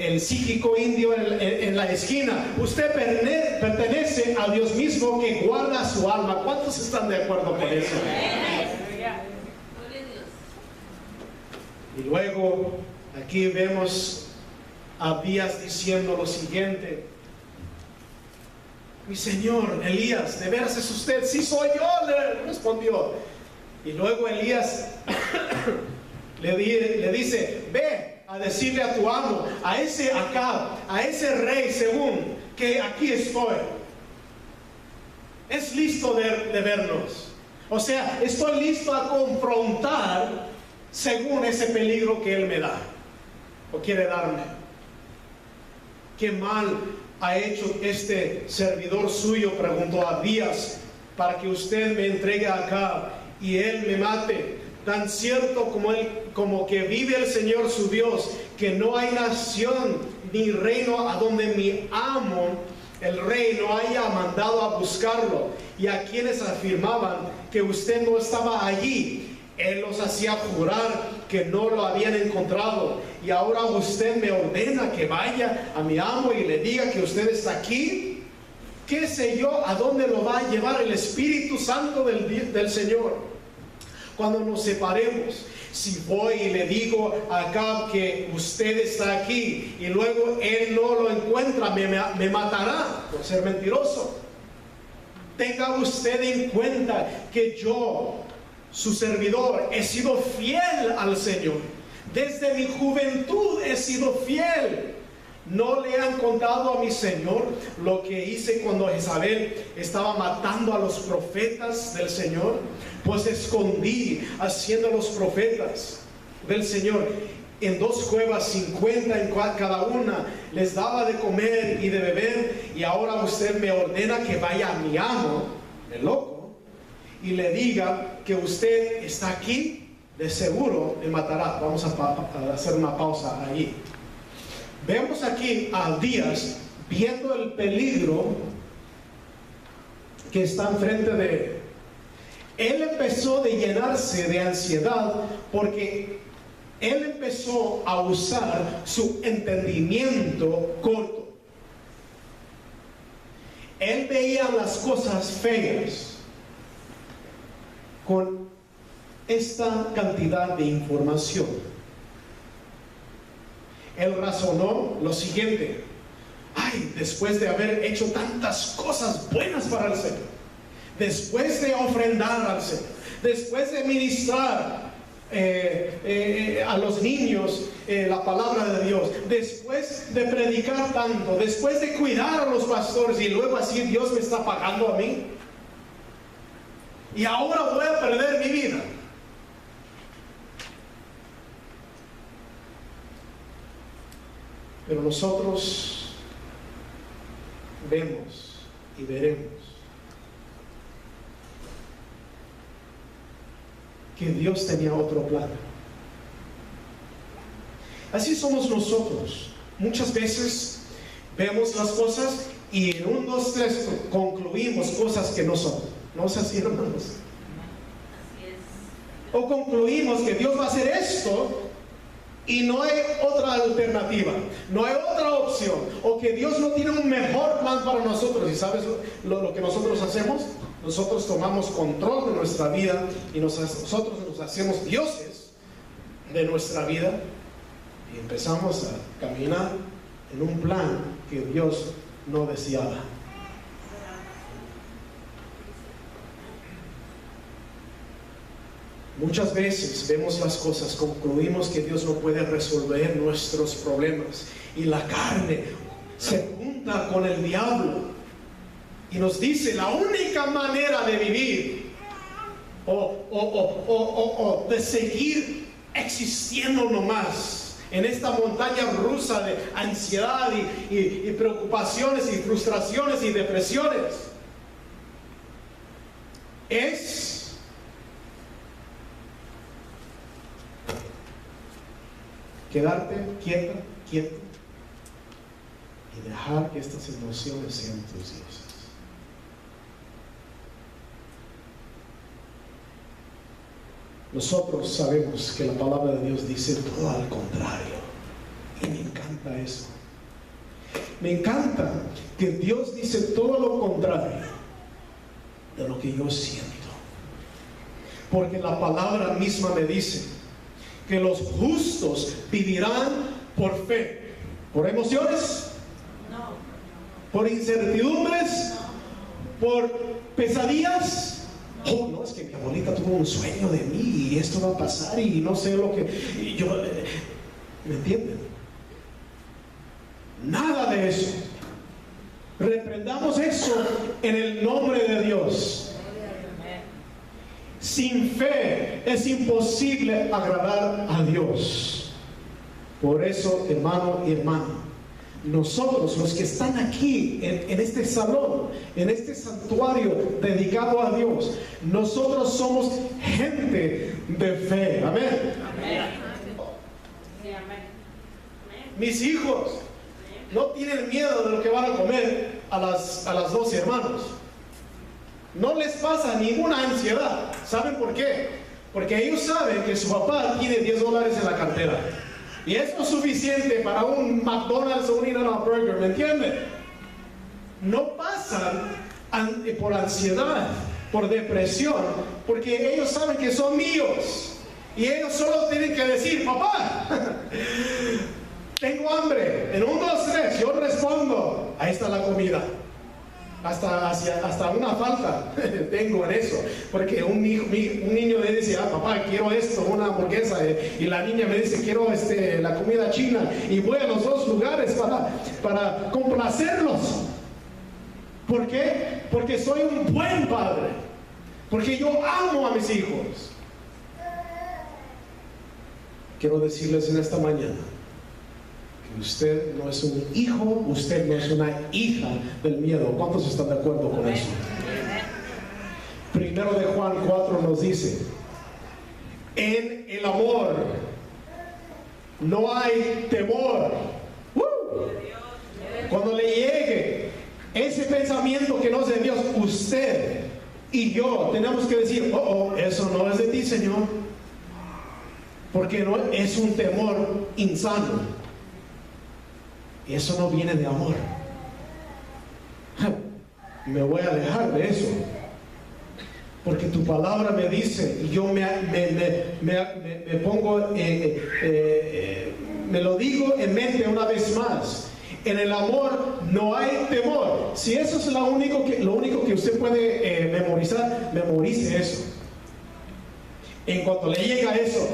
el psíquico indio en la esquina. Usted pertenece a Dios mismo que guarda su alma. ¿Cuántos están de acuerdo con eso? Y luego aquí vemos a Abías diciendo lo siguiente: mi señor Elías, ¿de veras es usted? Sí, soy yo, le respondió. Y luego Elías le dice: ve a decirle a tu amo, a ese Acab, a ese rey según, que aquí estoy. Es listo de vernos. O sea, estoy listo a confrontar según ese peligro que él me da o quiere darme. ¿Qué mal ha hecho este servidor suyo?, preguntó Abías, para que usted me entregue acá y él me mate. Tan cierto como que vive el Señor su Dios, que no hay nación ni reino a donde mi amo el rey no haya mandado a buscarlo. Y a quienes afirmaban que usted no estaba allí, Él los hacía jurar que no lo habían encontrado. Y ahora usted me ordena que vaya a mi amo y le diga que usted está aquí. ¿Qué sé yo a dónde lo va a llevar el Espíritu Santo del Señor cuando nos separemos? Si voy y le digo a Acab que usted está aquí y luego él no lo encuentra, me matará por ser mentiroso. Tenga usted en cuenta que yo, su servidor, he sido fiel al Señor. Desde mi juventud he sido fiel. ¿No le han contado a mi Señor lo que hice cuando Jezabel estaba matando a los profetas del Señor? Pues escondí haciendo los profetas del Señor en 2 cuevas, 50 en cada una. Les daba de comer y de beber. Y ahora usted me ordena que vaya a mi amo, el loco, y le diga que usted está aquí. De seguro me matará. Vamos a hacer una pausa ahí. Vemos aquí a Abías viendo el peligro que está enfrente de él. Él empezó a llenarse de ansiedad porque él empezó a usar su entendimiento corto. Él veía las cosas feas con esta cantidad de información. Él razonó lo siguiente: ay, después de haber hecho tantas cosas buenas para el Señor, después de ofrendar al Señor, después de ministrar a los niños la palabra de Dios, después de predicar tanto, después de cuidar a los pastores, y luego así Dios me está pagando a mí, y ahora voy a perder mi vida. Pero nosotros vemos y veremos que Dios tenía otro plan. Así somos nosotros. Muchas veces vemos las cosas y en 1, 2, 3 concluimos cosas que no son. ¿No es así, hermanos? Así es. O concluimos que Dios va a hacer esto y no hay otra alternativa, no hay otra opción, o que Dios no tiene un mejor plan para nosotros. ¿Y sabes lo que nosotros hacemos? Nosotros tomamos control de nuestra vida y nosotros nos hacemos dioses de nuestra vida y empezamos a caminar en un plan que Dios no deseaba. Muchas veces vemos las cosas, concluimos que Dios no puede resolver nuestros problemas y la carne se junta con el diablo y nos dice la única manera de vivir o de seguir existiendo nomás en esta montaña rusa de ansiedad y preocupaciones y frustraciones y depresiones es quedarte quieto y dejar que estas emociones sean tus dioses. Nosotros sabemos que la palabra de Dios dice todo al contrario, y me encanta eso. Me encanta que Dios dice todo lo contrario de lo que yo siento, porque la palabra misma me dice que los justos vivirán por fe. ¿Por emociones? No. ¿Por incertidumbres? ¿Por pesadillas? Oh, no, es que mi abuelita tuvo un sueño de mí y esto va a pasar y no sé lo que... ¿Me entienden? Nada de eso. Reprendamos eso en el nombre de Dios. Sin fe es imposible agradar a Dios. Por eso, hermano y hermana, nosotros los que están aquí en este salón, en este santuario dedicado a Dios, nosotros somos gente de fe. Amén. Mis hijos no tienen miedo de lo que van a comer a las 12 hermanos. No les pasa ninguna ansiedad. ¿Saben por qué? Porque ellos saben que su papá tiene $10 en la cartera. Y eso es suficiente para un McDonald's o un In-N-Out Burger, ¿me entienden? No pasan por ansiedad, por depresión, porque ellos saben que son míos. Y ellos solo tienen que decir, papá, tengo hambre. En 1, 2, 3, yo respondo, ahí está la comida. Hasta una falta tengo en eso, porque un niño me dice, papá, quiero esto, una hamburguesa, y la niña me dice, quiero la comida china, y voy a los dos lugares para complacerlos. ¿Por qué? Porque soy un buen padre, porque yo amo a mis hijos. Quiero decirles en esta mañana, usted no es un hijo, usted no es una hija del miedo. ¿Cuántos están de acuerdo con eso? Primero de Juan 4 nos dice, en el amor no hay temor. Cuando le llegue ese pensamiento que no es de Dios, usted y yo tenemos que decir, eso no es de ti, Señor, porque no es un temor insano. Y eso no viene de amor. Me voy a alejar de eso, porque tu palabra me dice, y yo me pongo, me lo digo en mente una vez más. En el amor no hay temor. Si eso es lo único que usted puede memorizar, memorice eso. En cuanto le llega eso,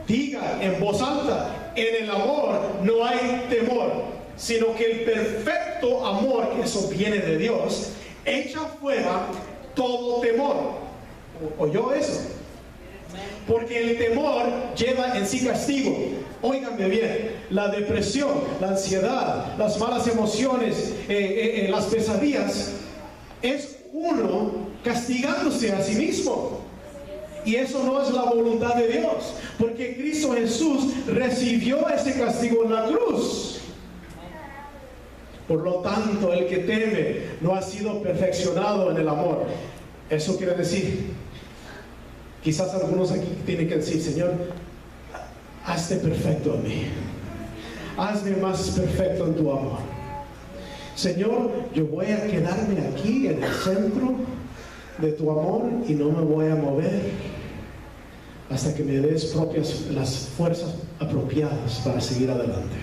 diga en voz alta, en el amor no hay temor, sino que el perfecto amor, que eso viene de Dios, echa fuera todo temor. ¿Oyó eso? Porque el temor lleva en sí castigo. Óiganme bien, la depresión, la ansiedad, las malas emociones, las pesadillas, es uno castigándose a sí mismo. Y eso no es la voluntad de Dios, porque Cristo Jesús recibió ese castigo en la cruz. Por lo tanto, el que teme no ha sido perfeccionado en el amor. Eso quiere decir, quizás algunos aquí tienen que decir, Señor, hazte perfecto en mí. Hazme más perfecto en tu amor. Señor, yo voy a quedarme aquí en el centro de tu amor y no me voy a mover hasta que me des las fuerzas apropiadas para seguir adelante.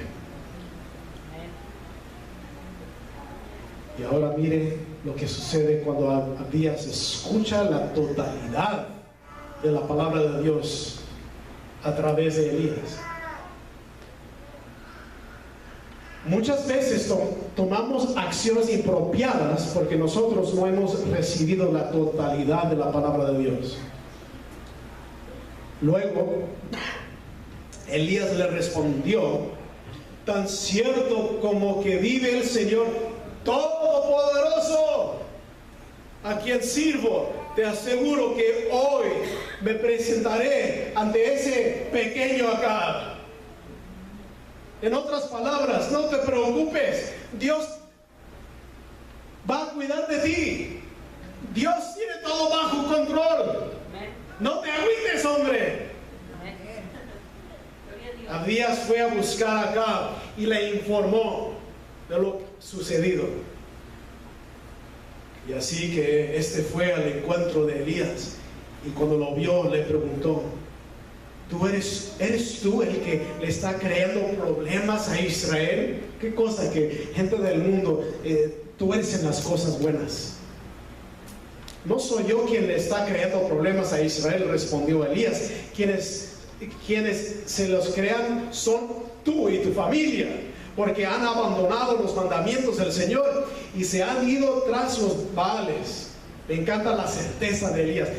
Y ahora mire lo que sucede cuando Abías escucha la totalidad de la palabra de Dios a través de Elías. Muchas veces tomamos acciones impropiadas porque nosotros no hemos recibido la totalidad de la palabra de Dios. Luego, Elías le respondió: tan cierto como que vive el Señor Todopoderoso, a quien sirvo, te aseguro que hoy me presentaré ante ese pequeño Acab. En otras palabras, no te preocupes, Dios va a cuidar de ti. Dios tiene todo bajo control. No te agüites, hombre. Abdías fue a buscar a Acab y le informó de lo sucedido. Y así que este fue al encuentro de Elías, y cuando lo vio le preguntó: ¿Eres tú el que le está creando problemas a Israel? ¿Qué cosa que gente del mundo, tú eres en las cosas buenas? No soy yo quien le está creando problemas a Israel, respondió Elías. Quienes se los crean son tú y tu familia, porque han abandonado los mandamientos del Señor y se han ido tras los Baales. Me encanta la certeza de Elías.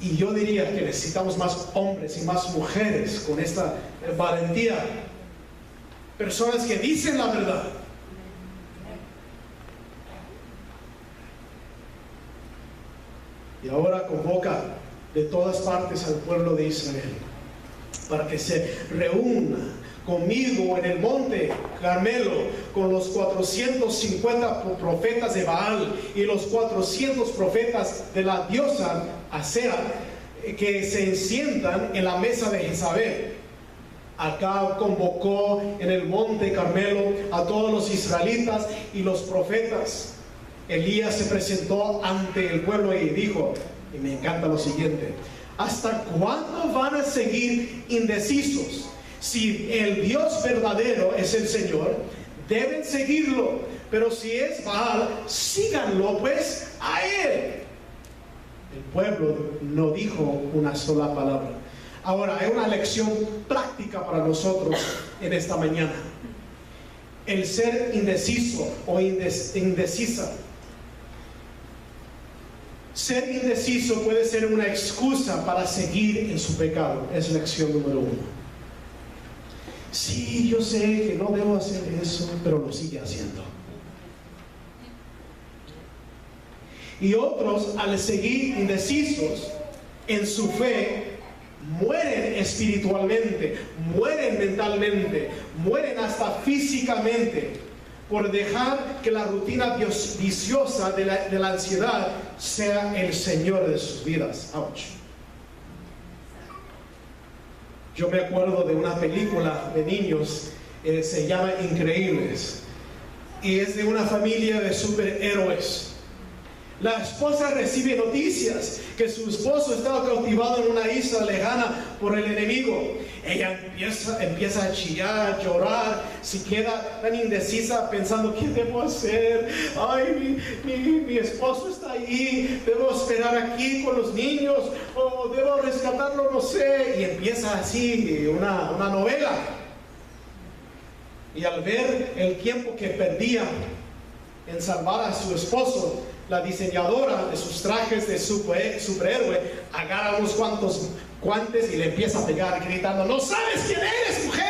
Y yo diría que necesitamos más hombres y más mujeres con esta valentía. Personas que dicen la verdad. Y ahora convoca de todas partes al pueblo de Israel para que se reúna conmigo en el monte Carmelo con los 450 profetas de Baal y los 400 profetas de la diosa Acera, que se sientan en la mesa de Jezabel. Acab convocó en el monte Carmelo a todos los israelitas y los profetas. Elías se presentó ante el pueblo y dijo, y me encanta lo siguiente: ¿hasta cuándo van a seguir indecisos? Si el Dios verdadero es el Señor, deben seguirlo, pero si es Baal, síganlo pues a él. El pueblo no dijo una sola palabra. Ahora, hay una lección práctica para nosotros en esta mañana. El ser indeciso o indecisa. Ser indeciso puede ser una excusa para seguir en su pecado. Es lección número 1. Sí, yo sé que no debo hacer eso, pero lo sigue haciendo. Y otros, al seguir indecisos en su fe, mueren espiritualmente, mueren mentalmente, mueren hasta físicamente, por dejar que la rutina viciosa de la ansiedad sea el Señor de sus vidas. Ouch. Yo me acuerdo de una película de niños, se llama Increíbles, y es de una familia de superhéroes. La esposa recibe noticias que su esposo estaba cautivado en una isla lejana por el enemigo. Ella empieza a chillar, a llorar, se queda tan indecisa pensando: ¿qué debo hacer? Ay, mi esposo está ahí, debo esperar aquí con los niños, o debo rescatarlo, no sé. Y empieza así una novela. Y al ver el tiempo que perdía en salvar a su esposo, la diseñadora de sus trajes de superhéroe agarra unos cuantos guantes y le empieza a pegar, gritando: ¿no sabes quién eres, mujer?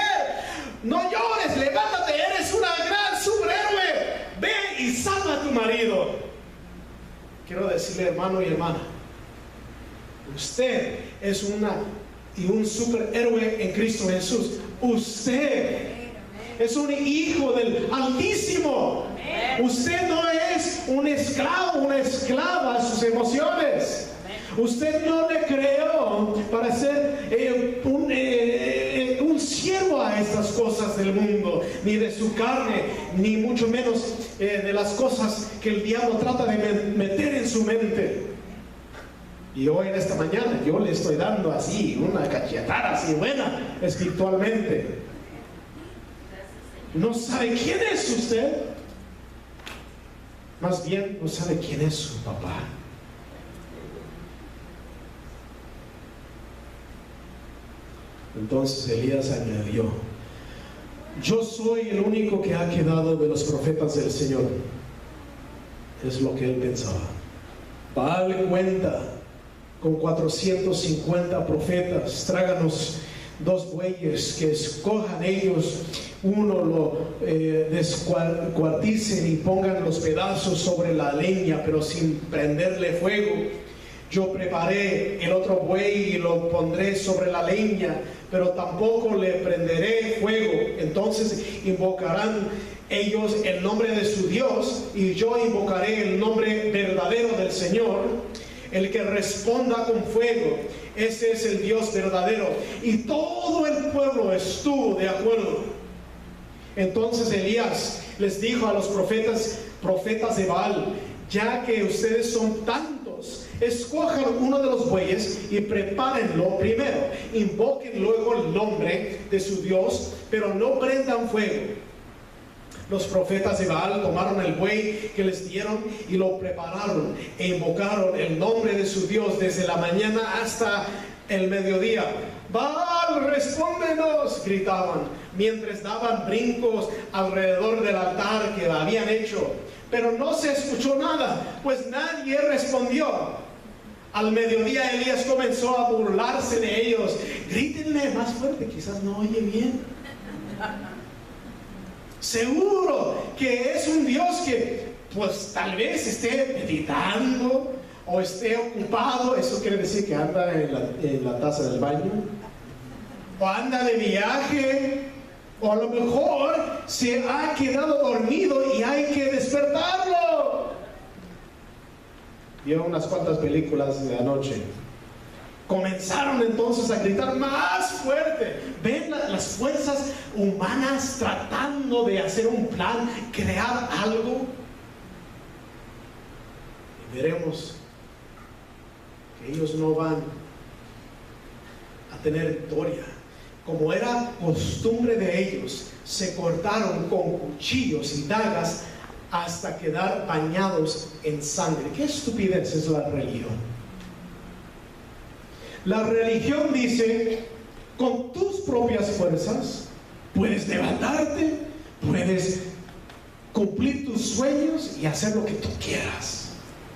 No llores, levántate, eres una gran superhéroe, ve y salva a tu marido. Quiero decirle, hermano y hermana, usted es un superhéroe en Cristo Jesús. Usted es un hijo del Altísimo. Usted no es un esclavo, una esclava a sus emociones. Usted no le creó para ser un siervo a estas cosas del mundo, ni de su carne, ni mucho menos de las cosas que el diablo trata de meter en su mente. Y hoy en esta mañana yo le estoy dando así una cachetada así buena espiritualmente. ¿No sabe quién es usted? Más bien, no sabe quién es su papá. Entonces Elías añadió: yo soy el único que ha quedado de los profetas del Señor. Es lo que él pensaba. Baal cuenta con 450 profetas. Tráganos 2 bueyes, que escojan ellos, uno lo descuarticen y pongan los pedazos sobre la leña, pero sin prenderle fuego. Yo preparé el otro buey y lo pondré sobre la leña, pero tampoco le prenderé fuego. Entonces invocarán ellos el nombre de su Dios, y yo invocaré el nombre verdadero del Señor. El que responda con fuego, ese es el Dios verdadero. Y todo el pueblo estuvo de acuerdo. Entonces Elías les dijo a los profetas de Baal: ya que ustedes son tantos, escojan uno de los bueyes y prepárenlo primero. Invoquen luego el nombre de su Dios, pero no prendan fuego. Los profetas de Baal tomaron el buey que les dieron y lo prepararon e invocaron el nombre de su Dios desde la mañana hasta el mediodía. Baal, respóndenos, gritaban, mientras daban brincos alrededor del altar que habían hecho. Pero no se escuchó nada, pues nadie respondió. Al mediodía Elías comenzó a burlarse de ellos. Grítenle más fuerte, quizás no oye bien. Seguro que es un Dios que pues tal vez esté meditando o esté ocupado. Eso quiere decir que anda en la taza del baño, o anda de viaje, o a lo mejor se ha quedado dormido y hay que despertarlo. Vio unas cuantas películas de anoche. Comenzaron entonces a gritar más fuerte. Ven las fuerzas humanas tratando de hacer un plan, crear algo. Y veremos que ellos no van a tener victoria. Como era costumbre de ellos, se cortaron con cuchillos y dagas hasta quedar bañados en sangre. ¿Qué estupidez es la religión? La religión dice: con tus propias fuerzas puedes levantarte, puedes cumplir tus sueños y hacer lo que tú quieras.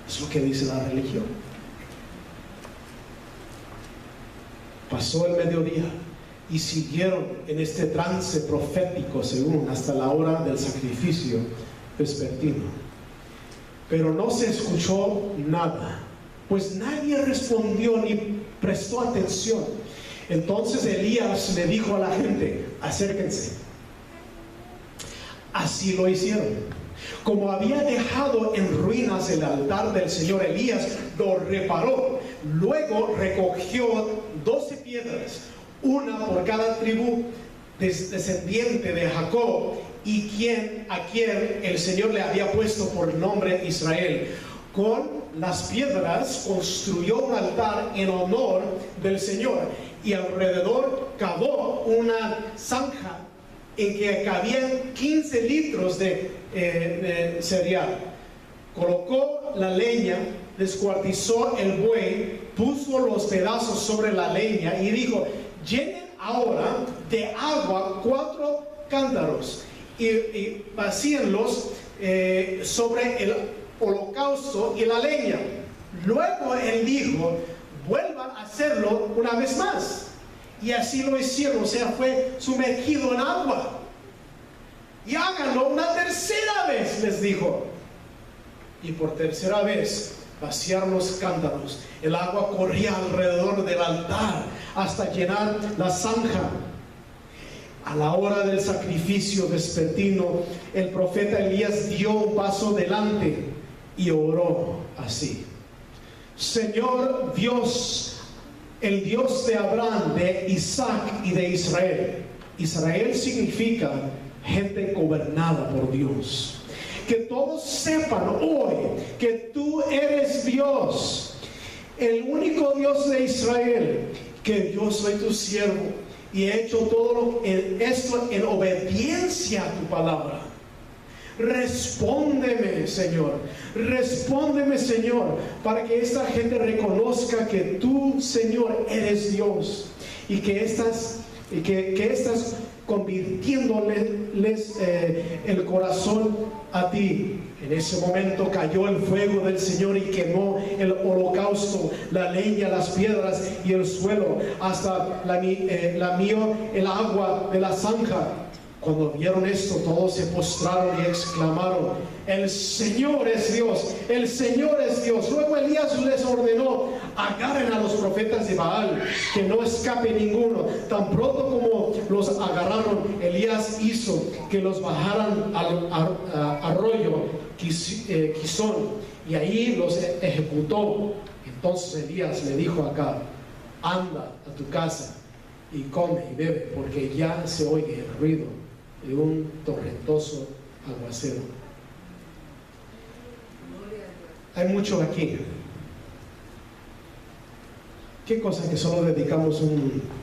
Es lo que dice la religión. Pasó el mediodía y siguieron en este trance profético, según, hasta la hora del sacrificio vespertino. Pero no se escuchó nada, pues nadie respondió ni prestó atención. Entonces Elías le dijo a la gente: acérquense. Así lo hicieron. Como había dejado en ruinas el altar del Señor, Elías lo reparó. Luego recogió 12 piedras, una por cada tribu descendiente de Jacob, y a quien el Señor le había puesto por nombre Israel. Con las piedras construyó un altar en honor del Señor, y alrededor cavó una zanja en que cabían 15 litros de cereal. Colocó la leña, descuartizó el buey, puso los pedazos sobre la leña y dijo: llenen ahora de agua 4 cántaros y vacíenlos sobre el holocausto y la leña. Luego él dijo: vuelvan a hacerlo una vez más. Y así lo hicieron, o sea, fue sumergido en agua. Y háganlo una tercera vez, les dijo. Y por tercera vez vaciaron los cántaros. El agua corría alrededor del altar hasta llenar la zanja. A la hora del sacrificio vespertino, el profeta Elías dio un paso delante y oró así: Señor Dios, el Dios de Abraham, de Isaac y de Israel. Israel significa gente gobernada por Dios. Que todos sepan hoy que tú eres Dios, el único Dios de Israel, que yo soy tu siervo y he hecho todo esto en obediencia a tu palabra. Respóndeme, Señor, para que esta gente reconozca que tú, Señor, eres Dios y que estás convirtiéndoles el corazón a ti. En ese momento cayó el fuego del Señor y quemó el holocausto, la leña, las piedras y el suelo, hasta lamió el agua de la zanja. Cuando vieron esto, todos se postraron y exclamaron: el Señor es Dios, el Señor es Dios. Luego Elías les ordenó: agarren a los profetas de Baal, que no escape ninguno. Tan pronto como los agarraron, Elías hizo que los bajaran al arroyo Quizón, y ahí los ejecutó. Entonces Elías le dijo a Acab: anda a tu casa y come y bebe, porque ya se oye el ruido de un torrentoso aguacero. Hay mucho aquí. Qué cosa que solo dedicamos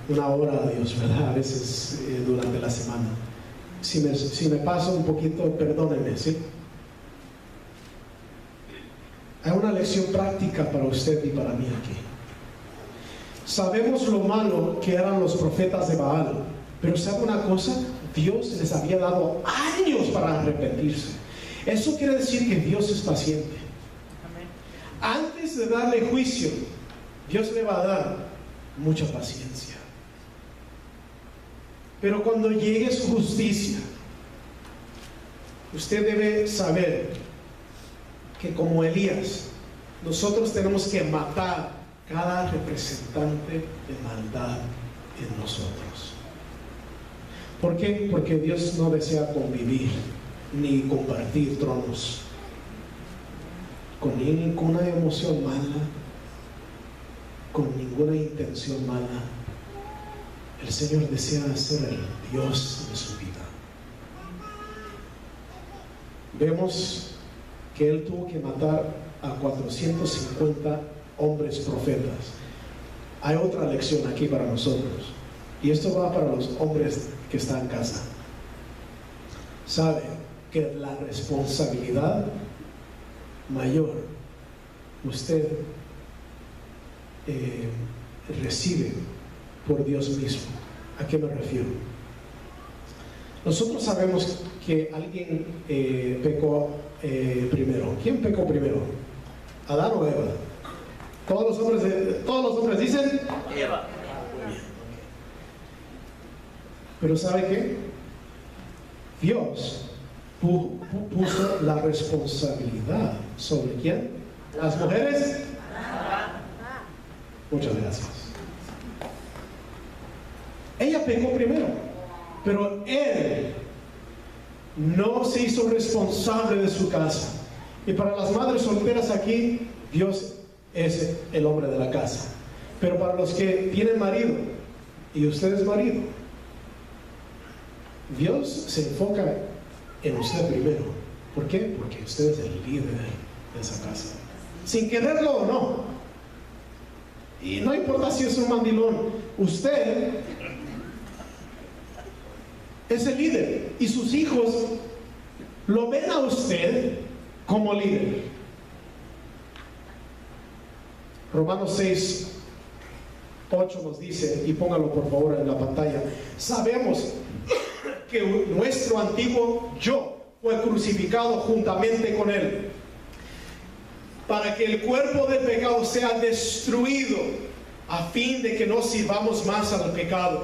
una hora a Dios, ¿verdad? A veces durante la semana. Si me paso un poquito, perdónenme, ¿sí? Hay una lección práctica para usted y para mí aquí. Sabemos lo malo que eran los profetas de Baal, pero ¿sabe una cosa? Dios les había dado años para arrepentirse. Eso quiere decir que Dios es paciente. Antes de darle juicio, Dios le va a dar mucha paciencia. Pero cuando llegue su justicia, usted debe saber que, como Elías, nosotros tenemos que matar cada representante de maldad en nosotros. ¿Por qué? Porque Dios no desea convivir ni compartir tronos con ninguna emoción mala, con ninguna intención mala. El Señor desea ser el Dios de su vida. Vemos que Él tuvo que matar a 450 hombres profetas. Hay otra lección aquí para nosotros, y esto va para los hombres que están en casa. Sabe que la responsabilidad mayor usted recibe por Dios mismo. ¿A qué me refiero? Nosotros sabemos que alguien pecó primero. ¿Quién pecó primero? ¿Adán o Eva? Todos los hombres dicen Eva. Muy bien. Pero ¿sabe qué? Dios puso la responsabilidad ¿sobre quién? ¿Las mujeres? Muchas gracias. Ella pecó primero, pero él no se hizo responsable de su casa. Y para las madres solteras aquí, Dios es el hombre de la casa. Pero para los que tienen marido, y usted es marido, Dios se enfoca en usted primero. ¿Por qué? Porque usted es el líder de esa casa, sin quererlo o no. Y no importa si es un mandilón, usted es el líder, y sus hijos lo ven a usted como líder. Romanos 6:8 nos dice, y póngalo por favor en la pantalla: sabemos que nuestro antiguo yo fue crucificado juntamente con él, para que el cuerpo del pecado sea destruido, a fin de que no sirvamos más al pecado,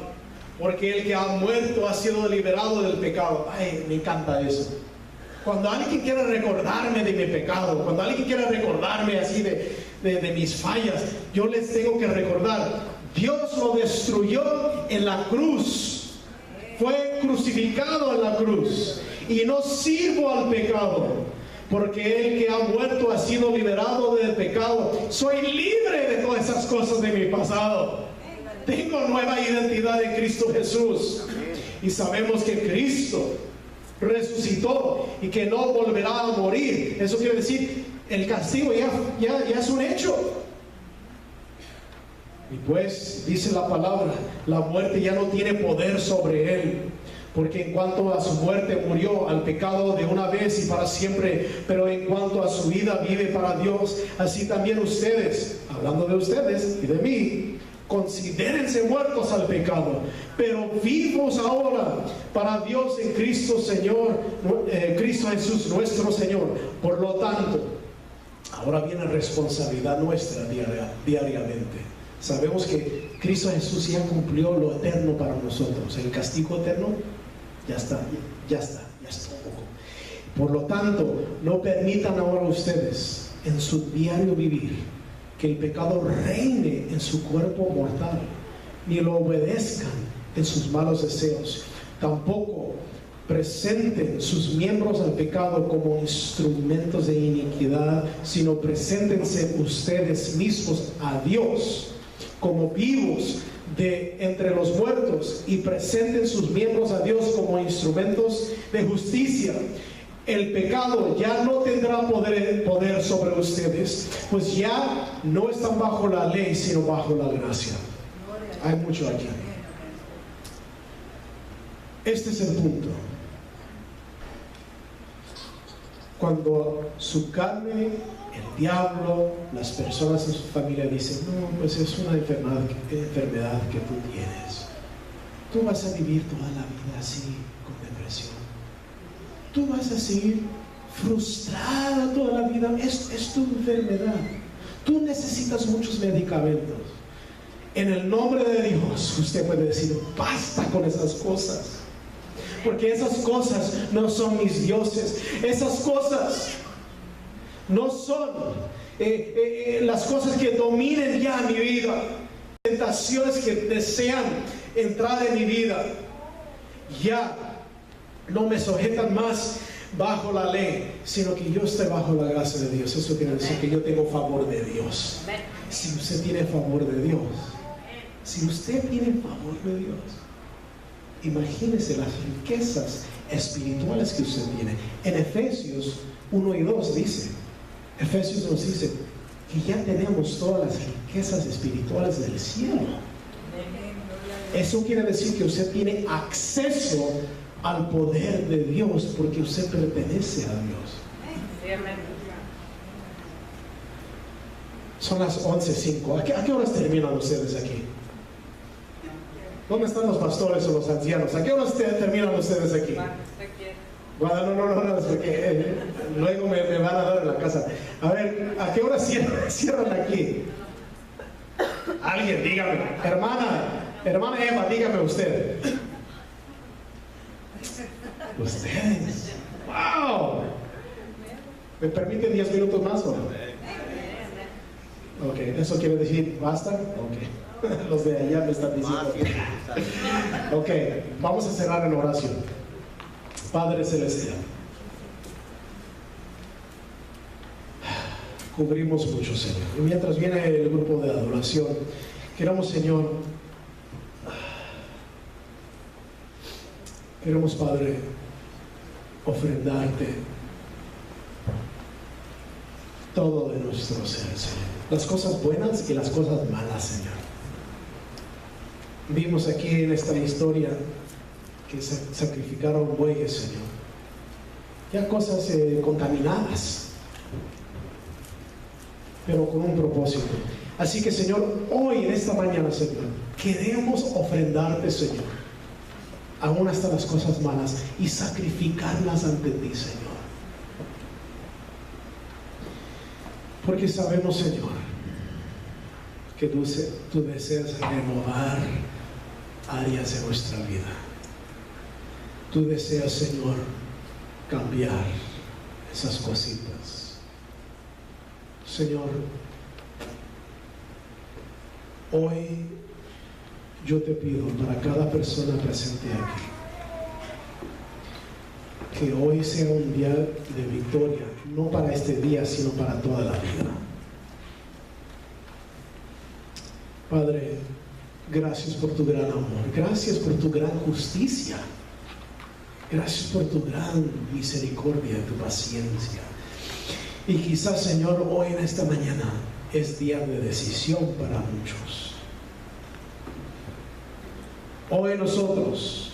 porque el que ha muerto ha sido liberado del pecado. Ay, me encanta eso. Cuando alguien quiere recordarme de mi pecado, cuando alguien quiere recordarme así de mis fallas, yo les tengo que recordar: Dios lo destruyó en la cruz. Fue crucificado en la cruz, y no sirvo al pecado, porque el que ha muerto ha sido liberado del pecado. Soy libre de todas esas cosas de mi pasado. Tengo nueva identidad en Cristo Jesús, y sabemos que Cristo resucitó y que no volverá a morir. Eso quiere decir, el castigo ya es un hecho. Y pues dice la palabra, la muerte ya no tiene poder sobre él, porque en cuanto a su muerte murió al pecado de una vez y para siempre, pero en cuanto a su vida vive para Dios. Así también ustedes, hablando de ustedes y de mí, Considérense muertos al pecado, pero vivos ahora para Dios en Cristo Señor, Cristo Jesús nuestro Señor. Por lo tanto, ahora viene responsabilidad nuestra diariamente. Sabemos que Cristo Jesús ya cumplió lo eterno para nosotros. El castigo eterno ya está. Por lo tanto, no permitan ahora ustedes en su diario vivir que el pecado reine en su cuerpo mortal, ni lo obedezcan en sus malos deseos. Tampoco presenten sus miembros al pecado como instrumentos de iniquidad, sino preséntense ustedes mismos a Dios como vivos de entre los muertos, y presenten sus miembros a Dios como instrumentos de justicia. El pecado ya no tendrá poder sobre ustedes, pues ya no están bajo la ley, sino bajo la gracia. Hay mucho aquí. Este es el punto. Cuando su carne, el diablo, las personas en su familia dicen: no, pues es una enfermedad que tú tienes. Tú vas a vivir toda la vida así, con depresión. Tú vas a seguir frustrada toda la vida. Es tu enfermedad. Tú necesitas muchos medicamentos. En el nombre de Dios, usted puede decir: basta con esas cosas, porque esas cosas no son mis dioses. Esas cosas no son las cosas que dominen ya mi vida. Tentaciones que desean entrar en mi vida ya no me sujetan más bajo la ley, sino que yo estoy bajo la gracia de Dios. Eso quiere decir que yo tengo favor de Dios. Si usted tiene favor de Dios, si usted tiene favor de Dios, imagínese las riquezas espirituales que usted tiene. En Efesios 1 y 2 dice, Efesios nos dice que ya tenemos todas las riquezas espirituales del cielo. Eso quiere decir que usted tiene acceso al poder de Dios, porque usted pertenece a Dios. Son las 11:05. ¿A qué horas terminan ustedes aquí? ¿Dónde están los pastores o los ancianos? ¿A qué horas terminan ustedes aquí? Bueno, no, porque luego me van a dar en la casa. A ver, ¿a qué hora cierran aquí? Alguien, dígame. Hermana Eva, dígame usted. Ustedes. ¡Wow! ¿Me permite 10 minutos más o no? Ok, ¿eso quiere decir basta? Ok. Los de allá me están diciendo. Ok, vamos a cerrar en oración. Padre Celestial, cubrimos mucho, Señor. Y mientras viene el grupo de adoración, queremos, Señor, Padre, ofrendarte todo de nuestro ser, Señor. Las cosas buenas y las cosas malas, Señor. Vimos aquí en esta historia que sacrificaron bueyes, Señor. Ya cosas contaminadas, pero con un propósito. Así que, Señor, hoy en esta mañana, Señor, queremos ofrendarte, Señor, aún hasta las cosas malas, y sacrificarlas ante ti, Señor. Porque sabemos, Señor, que tú deseas renovar áreas de nuestra vida. Tú deseas, Señor, cambiar esas cositas. Señor, hoy yo te pido para cada persona presente aquí, que hoy sea un día de victoria, no para este día, sino para toda la vida. Padre, gracias por tu gran amor, gracias por tu gran justicia, gracias por tu gran misericordia, tu paciencia. Y quizás, Señor, hoy en esta mañana es día de decisión para muchos. Hoy nosotros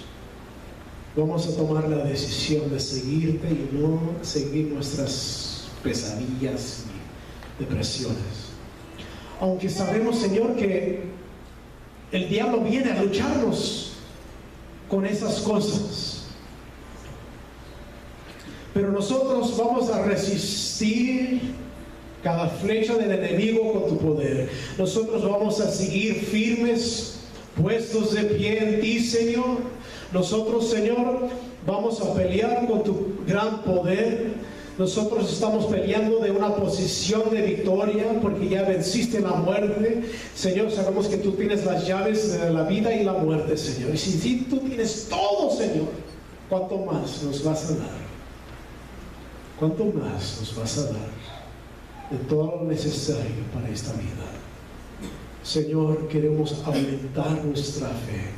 vamos a tomar la decisión de seguirte y no seguir nuestras pesadillas y depresiones. Aunque sabemos, Señor, que el diablo viene a lucharnos con esas cosas. Pero nosotros vamos a resistir cada flecha del enemigo con tu poder. Nosotros vamos a seguir firmes, puestos de pie en ti, Señor. Nosotros, Señor, vamos a pelear con tu gran poder. Nosotros estamos peleando de una posición de victoria porque ya venciste la muerte. Señor, sabemos que tú tienes las llaves de la vida y la muerte, Señor. Y si tú tienes todo, Señor, ¿cuánto más nos vas a dar? ¿Cuánto más nos vas a dar de todo lo necesario para esta vida? Señor, queremos aumentar nuestra fe.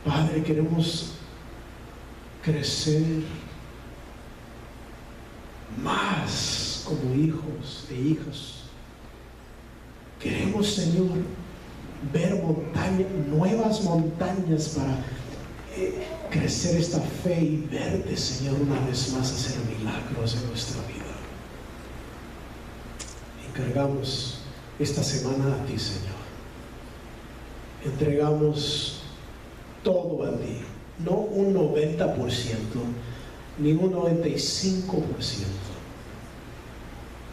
Padre, queremos crecer más como hijos e hijas. Queremos, Señor, ver nuevas montañas para crecer esta fe y verte, Señor, una vez más hacer milagros en nuestra vida. Encargamos esta semana a ti, Señor. Entregamos todo a ti, no un 90%, ni un 95%,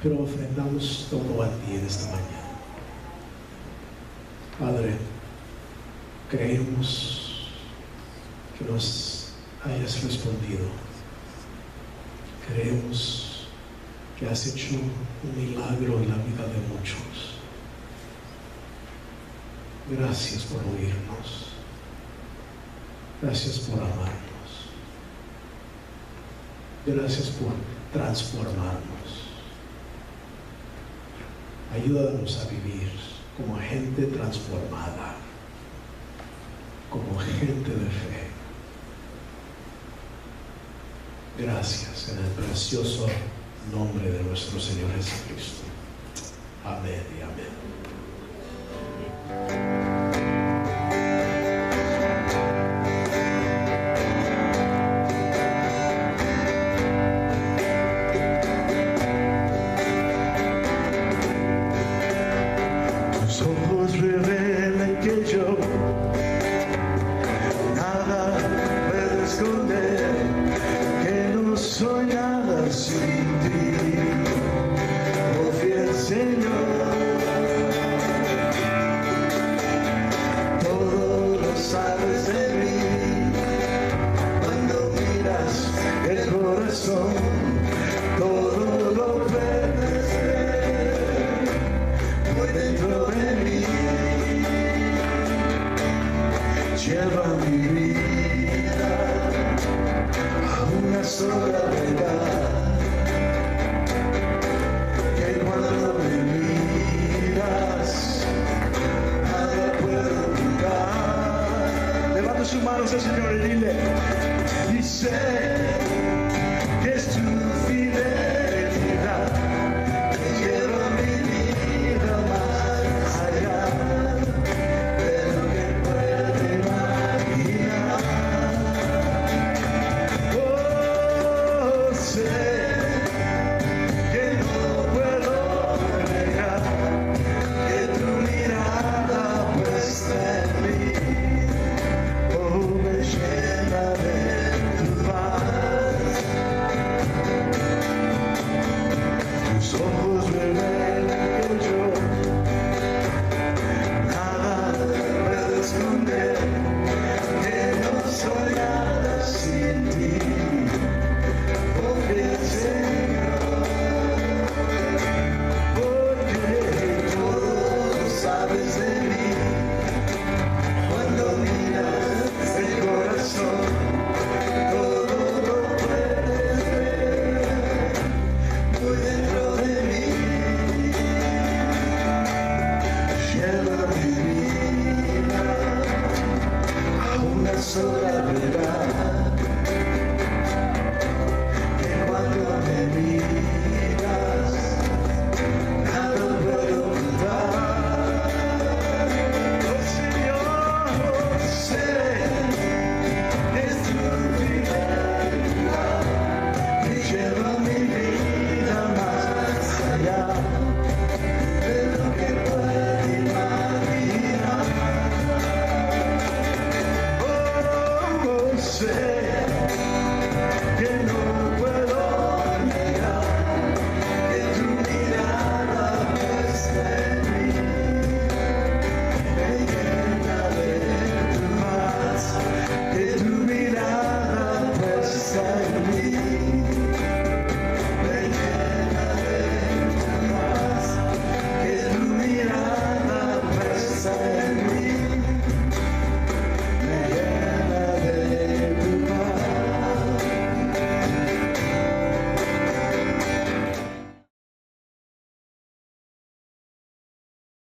pero ofrendamos todo a ti en esta mañana. Padre, creemos que nos hayas respondido. Creemos que has hecho un milagro en la vida de muchos. Gracias por oírnos. Gracias por amarnos. Gracias por transformarnos. Ayúdanos a vivir como gente transformada, como gente de fe. Gracias en el precioso nombre de nuestro Señor Jesucristo. Amén y amén. Tus ojos revelan que yo nada puedo esconder, que no soy nada sin ti, oh fiel Señor. Todo lo sabes de mí, cuando miras el corazón, todo lo puedes ver muy dentro de mí. Lleva mi vida a una sola verdad, que cuando me miras nada puedo dudar. Levanta sus manos al Señor y dile, y sé